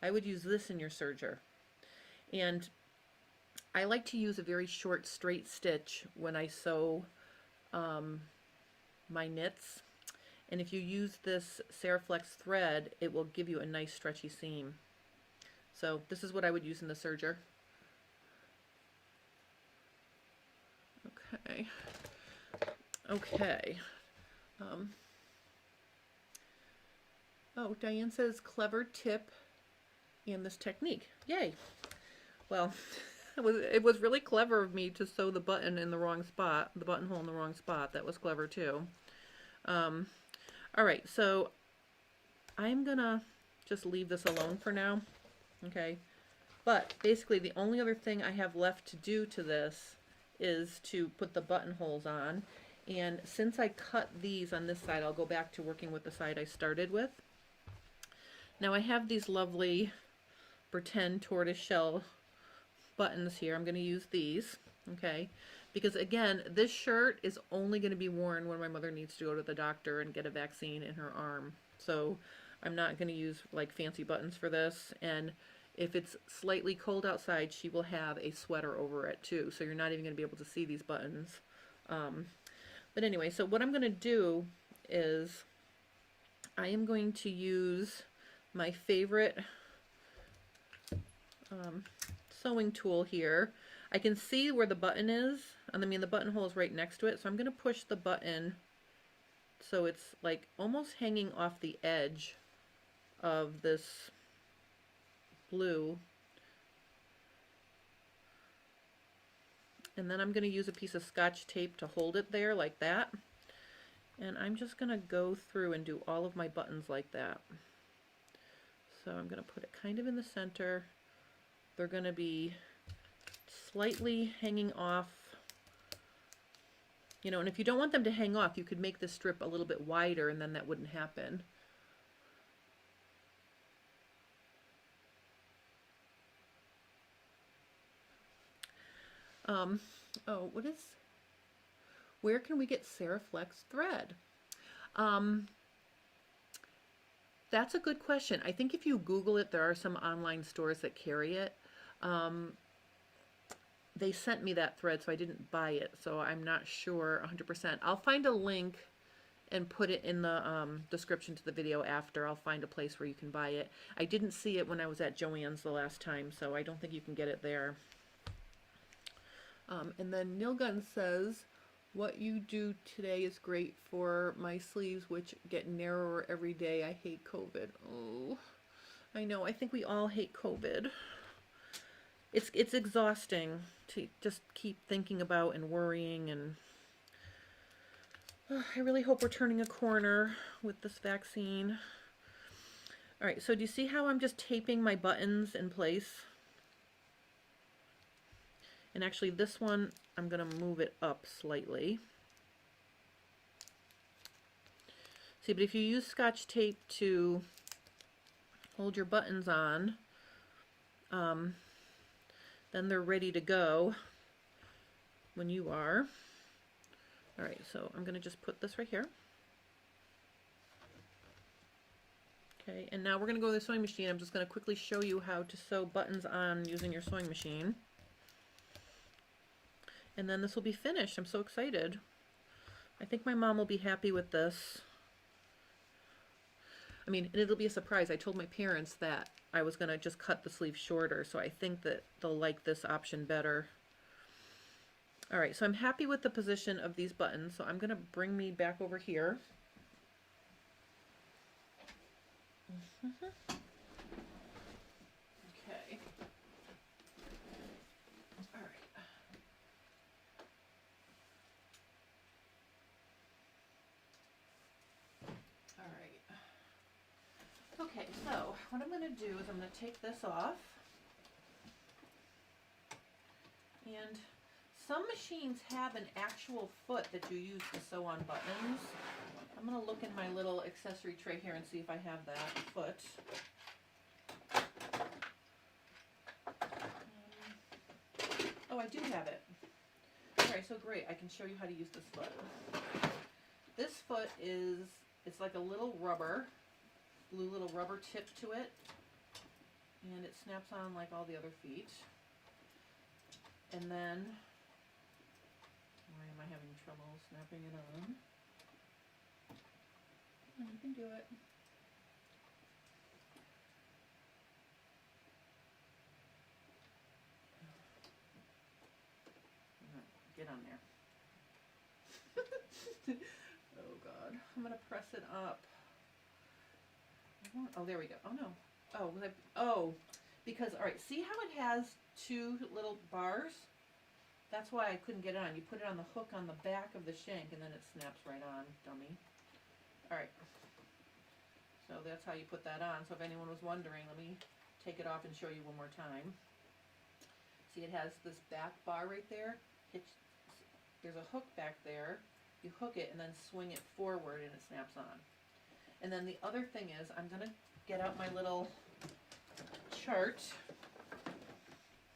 I would use this in your serger. And I like to use a very short straight stitch when I sew my knits. And if you use this Seraflex thread, it will give you a nice stretchy seam. So this is what I would use in the serger. Okay. Okay. Oh, Diane says clever tip in this technique. Yay. Well, it was really clever of me to sew the button in the wrong spot, the buttonhole in the wrong spot. That was clever too. All right, so I'm gonna just leave this alone for now, okay? But basically the only other thing I have left to do to this is to put the buttonholes on. And since I cut these on this side, I'll go back to working with the side I started with. Now I have these lovely pretend tortoiseshell buttons here. I'm going to use these, okay? Because again, this shirt is only going to be worn when my mother needs to go to the doctor and get a vaccine in her arm. So I'm not going to use like fancy buttons for this. And if it's slightly cold outside, she will have a sweater over it too. So you're not even going to be able to see these buttons. But anyway, so what I'm going to do is I am going to use my favorite sewing tool here. I can see where the button is, and I mean the buttonhole is right next to it, so I'm going to push the button so it's like almost hanging off the edge of this blue. And then I'm going to use a piece of Scotch tape to hold it there like that. And I'm just going to go through and do all of my buttons like that. So I'm going to put it kind of in the center. They're going to be slightly hanging off. You know, and if you don't want them to hang off, you could make the strip a little bit wider and then that wouldn't happen. Oh, where can we get Seraflex thread? That's a good question. I think if you Google it, there are some online stores that carry it. They sent me that thread, so I didn't buy it, so I'm not sure 100%. I'll find a link and put it in the description to the video after. I'll find a place where you can buy it. I didn't see it when I was at Joann's the last time, so I don't think you can get it there. And then Nilgun says, what you do today is great for my sleeves, which get narrower every day. I hate COVID. Oh, I know. I think we all hate COVID. It's exhausting to just keep thinking about and worrying, and I really hope we're turning a corner with this vaccine. All right, so do you see how I'm just taping my buttons in place? And actually this one, I'm going to move it up slightly. See, but if you use Scotch tape to hold your buttons on, then they're ready to go when you are. All right, so I'm going to just put this right here. Okay, and now we're going to go to the sewing machine. I'm just going to quickly show you how to sew buttons on using your sewing machine. And then this will be finished. I'm so excited. I think my mom will be happy with this. I mean, and it'll be a surprise. I told my parents that I was going to just cut the sleeve shorter, so I think that they'll like this option better. All right, so I'm happy with the position of these buttons, so I'm going to bring me back over here. Okay. All right. All right. Okay, so what I'm going to do is I'm going to take this off. And some machines have an actual foot that you use to sew on buttons. I'm going to look in my little accessory tray here and see if I have that foot. Oh, I do have it. Alright, so great. I can show you how to use this foot. This foot is, it's like a little rubber, blue little rubber tip to it. And it snaps on like all the other feet. And then, why am I having trouble snapping it on? Oh, you can do it. Get on there. Oh God, I'm gonna press it up. Oh, there we go. Oh no. Oh, because, all right, see how it has two little bars? That's why I couldn't get it on. You put it on the hook on the back of the shank and then it snaps right on, dummy. All right. So that's how you put that on. So if anyone was wondering, let me take it off and show you one more time. See, it has this back bar right there. There's a hook back there. You hook it and then swing it forward and it snaps on. And then the other thing is, I'm going to get out my little chart.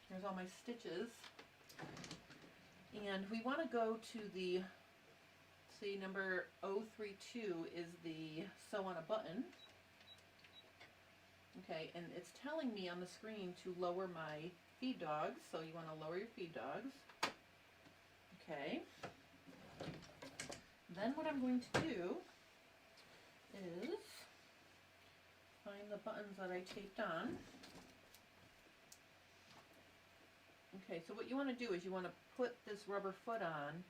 Here's all my stitches. And we want to go to the, see, number 032 is the sew on a button. Okay, and it's telling me on the screen to lower my feed dogs, so you want to lower your feed dogs. Okay. Then what I'm going to do is find the buttons that I taped on. Okay, so what you want to do is you want to put this rubber foot on,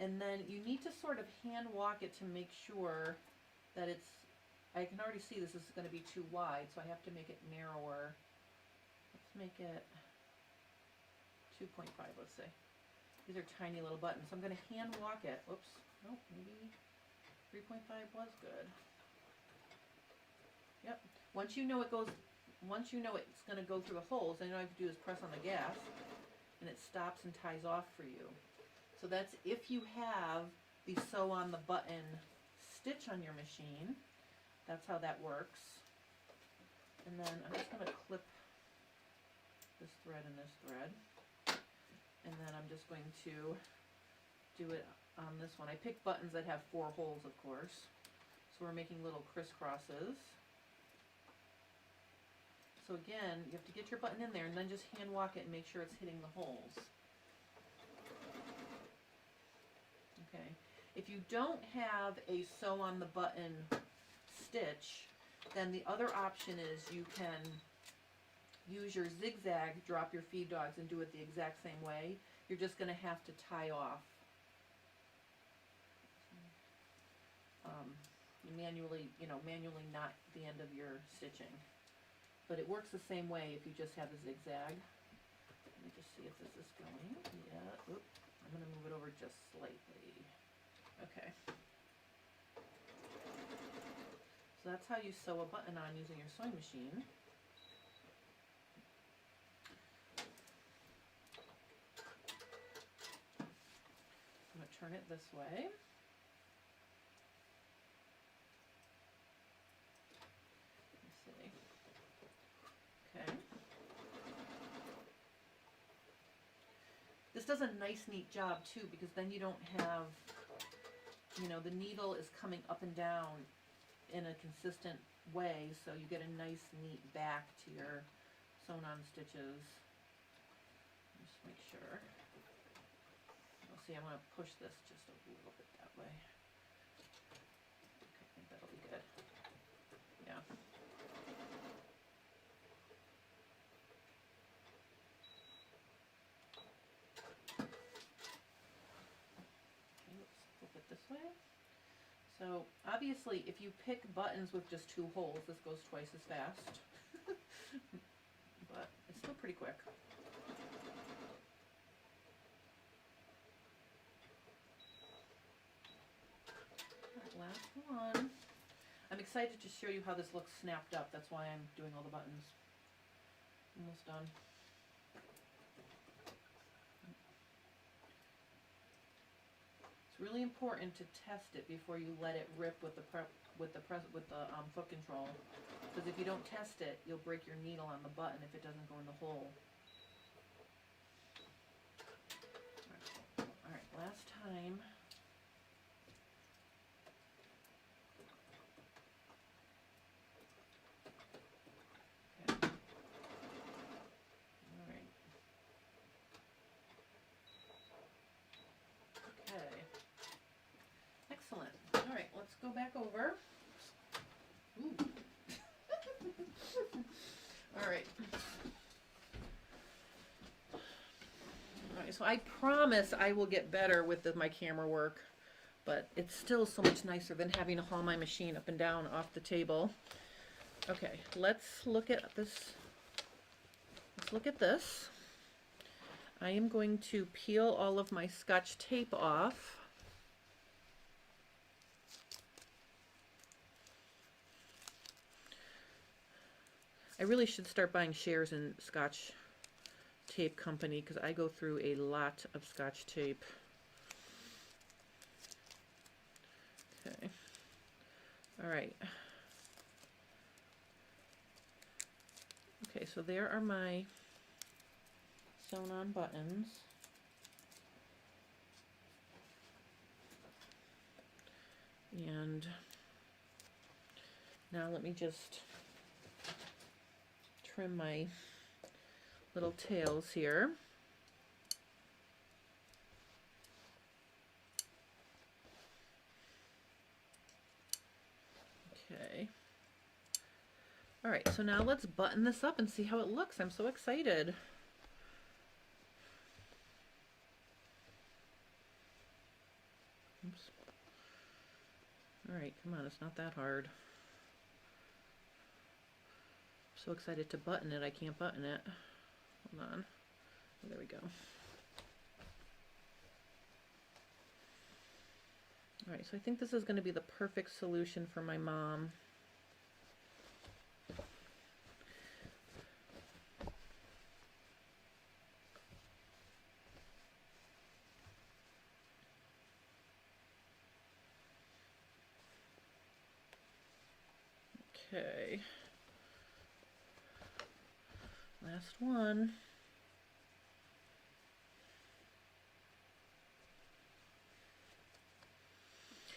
and then you need to sort of hand walk it to make sure that it's, I can already see this is going to be too wide, so I have to make it narrower. Let's make it 2.5, let's say. These are tiny little buttons, so I'm going to hand walk it. Oops, nope, maybe 3.5 was good. Yep, once you know it goes, once you know it's going to go through the holes, then all you have to do is press on the gas, and it stops and ties off for you. So that's if you have the sew on the button stitch on your machine. That's how that works. And then I'm just going to clip this thread and this thread. And then I'm just going to do it on this one. I picked buttons that have 4 holes, of course. So we're making little crisscrosses. So again, you have to get your button in there and then just hand walk it and make sure it's hitting the holes. Okay. If you don't have a sew on the button stitch, then the other option is you can use your zigzag, drop your feed dogs, and do it the exact same way. You're just going to have to tie off. Manually, manually knot the end of your stitching. But it works the same way if you just have a zigzag. Let me just see if this is going. Yeah, oop, I'm going to move it over just slightly. Okay. So that's how you sew a button on using your sewing machine. I'm going to turn it this way. Let's see. Okay. This does a nice, neat job too, because then you don't have, the needle is coming up and down in a consistent way, so you get a nice, neat back to your sewn-on stitches. Just make sure. You'll see, I want to push this just a little bit that way. Okay, I think that'll be good. Yeah. Okay, let's flip it this way. So obviously if you pick buttons with just 2 holes, this goes twice as fast. But it's still pretty quick. Right, last one. I'm excited to show you how this looks snapped up. That's why I'm doing all the buttons. Almost done. It's really important to test it before you let it rip with the foot control, because if you don't test it, you'll break your needle on the button if it doesn't go in the hole. All right, last time. Okay. All right. Okay. Excellent. All right, let's go back over. Ooh. All right. All right, so I promise I will get better with my camera work, but it's still so much nicer than having to haul my machine up and down off the table. Okay, let's look at this. Let's look at this. I am going to peel all of my Scotch tape off. I really should start buying shares in Scotch Tape Company because I go through a lot of Scotch tape. Okay. All right. Okay, so there are my sewn on buttons. And now let me just trim my little tails here. Okay. All right, so now let's button this up and see how it looks. I'm so excited. Oops. All right, come on, it's not that hard. I'm so excited to button it, I can't button it. Hold on. Oh, there we go. All right, so I think this is going to be the perfect solution for my mom. Okay. Last one.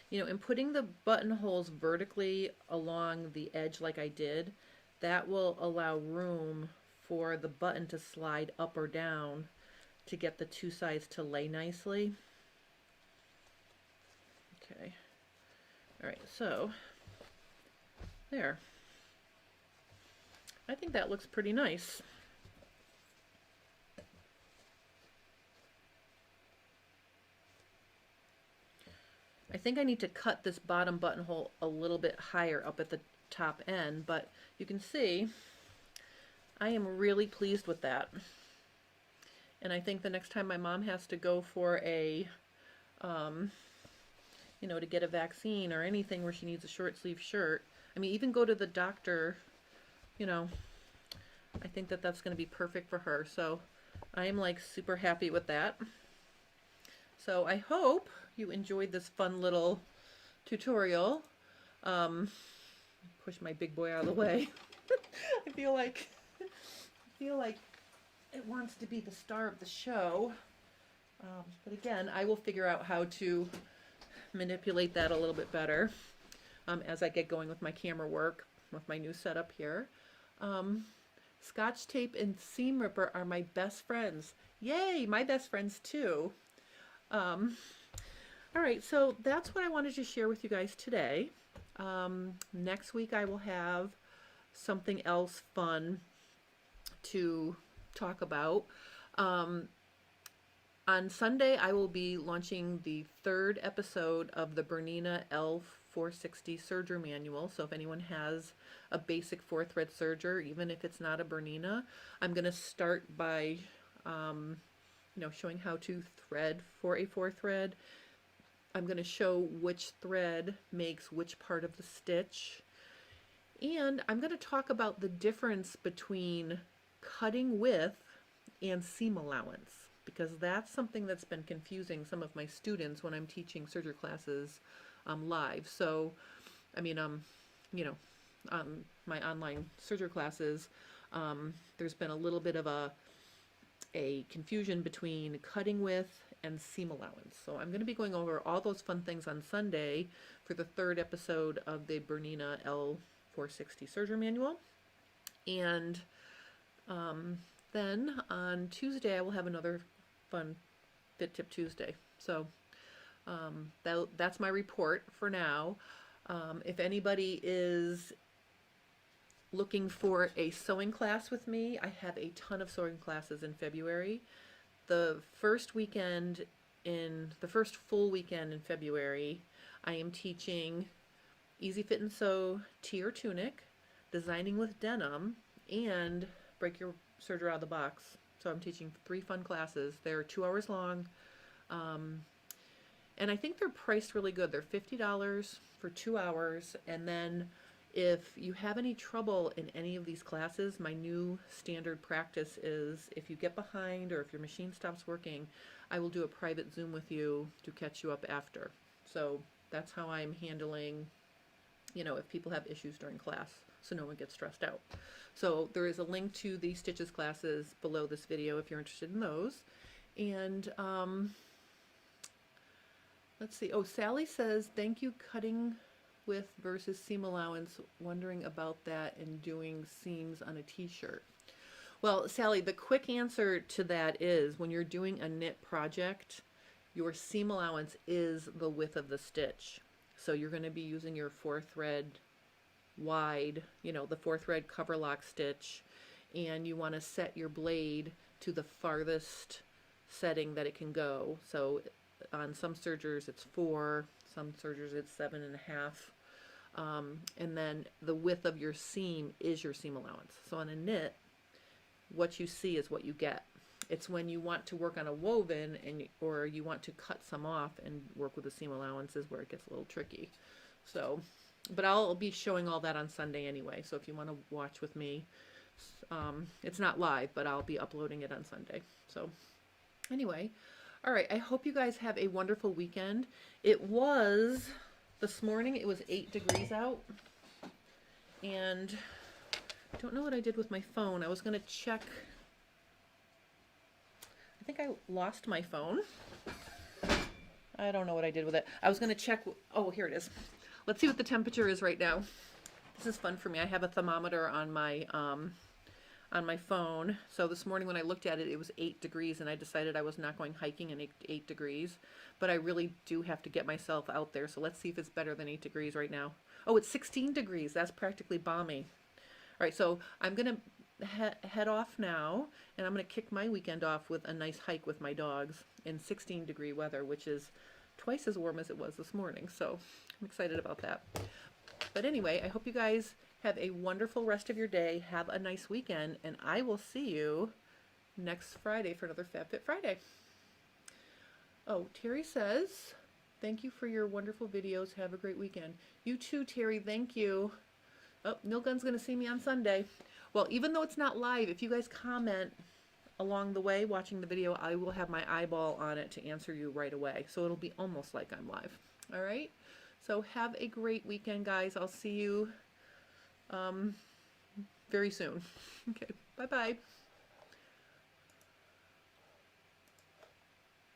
You know, in putting the buttonholes vertically along the edge like I did, that will allow room for the button to slide up or down to get the two sides to lay nicely. Okay. All right, so there. I think that looks pretty nice. I think I need to cut this bottom buttonhole a little bit higher up at the top end, but you can see I am really pleased with that. And I think the next time my mom has to go for a, you know, to get a vaccine or anything where she needs a short sleeve shirt, I mean, even go to the doctor, you know, I think that that's going to be perfect for her. So I am like super happy with that. So I hope you enjoyed this fun little tutorial. Push my big boy out of the way. I feel like it wants to be the star of the show. But again, I will figure out how to manipulate that a little bit better as I get going with my camera work with my new setup here. Scotch tape and seam ripper are my best friends. Yay, my best friends too. All right, so that's what I wanted to share with you guys today. Next week I will have something else fun to talk about. On Sunday I will be launching the 3rd episode of the Bernina L460 serger manual. So if anyone has a basic 4-thread serger, even if it's not a Bernina, I'm going to start by you know, showing how to thread for a 4-thread. I'm going to show which thread makes which part of the stitch. And I'm going to talk about the difference between cutting width and seam allowance, because that's something that's been confusing some of my students when I'm teaching serger classes live. So, I mean, you know, my online serger classes, there's been a little bit of a confusion between cutting width and seam allowance. So I'm going to be going over all those fun things on Sunday for the 3rd episode of the Bernina L460 serger manual. And then on Tuesday I will have another fun Fit Tip Tuesday. So that's my report for now. If anybody is looking for a sewing class with me, I have a ton of sewing classes in February. The first full weekend in February, I am teaching Easy Fit and Sew tee or tunic, designing with denim, and break your serger out of the box. So I'm teaching 3 fun classes. They're 2 hours long, and I think they're priced really good. They're $50 for 2 hours, and then if you have any trouble in any of these classes, my new standard practice is if you get behind or if your machine stops working, I will do a private Zoom with you to catch you up after. So that's how I'm handling, you know, if people have issues during class, so no one gets stressed out. So there is a link to the Stitches classes below this video if you're interested in those. And Let's see. Oh, Sally says, thank you, cutting width versus seam allowance. Wondering about that and doing seams on a t-shirt. Well, Sally, the quick answer to that is when you're doing a knit project, your seam allowance is the width of the stitch. So you're going to be using your 4-thread wide, you know, the 4-thread cover lock stitch, and you want to set your blade to the farthest setting that it can go. So on some sergers it's 4, some sergers it's 7.5, and then the width of your seam is your seam allowance. So on a knit, what you see is what you get. It's when you want to work on a woven or you want to cut some off and work with the seam allowances where it gets a little tricky. So, but I'll be showing all that on Sunday anyway. So if you want to watch with me, it's not live, but I'll be uploading it on Sunday. So anyway, all right. I hope you guys have a wonderful weekend. This morning, it was 8 degrees out, and I don't know what I did with my phone. I was going to check. I think I lost my phone. I don't know what I did with it. I was going to check. Oh, here it is. Let's see what the temperature is right now. This is fun for me. I have a thermometer on my phone. So this morning when I looked at it, it was 8 degrees, and I decided I was not going hiking in 8 degrees. But I really do have to get myself out there. So let's see if it's better than 8 degrees right now. Oh, it's 16 degrees. That's practically balmy. All right, so I'm going to head off now, and I'm going to kick my weekend off with a nice hike with my dogs in 16-degree weather, which is twice as warm as it was this morning. So I'm excited about that. But anyway, I hope you guys have a wonderful rest of your day. Have a nice weekend, and I will see you next Friday for another Fab Fit Friday. Oh, Terry says, thank you for your wonderful videos. Have a great weekend. You too, Terry. Thank you. Oh, Nilgun's going to see me on Sunday. Well, even though it's not live, if you guys comment along the way watching the video, I will have my eyeball on it to answer you right away. So it'll be almost like I'm live. All right? So have a great weekend, guys. I'll see you very soon. Okay, bye-bye.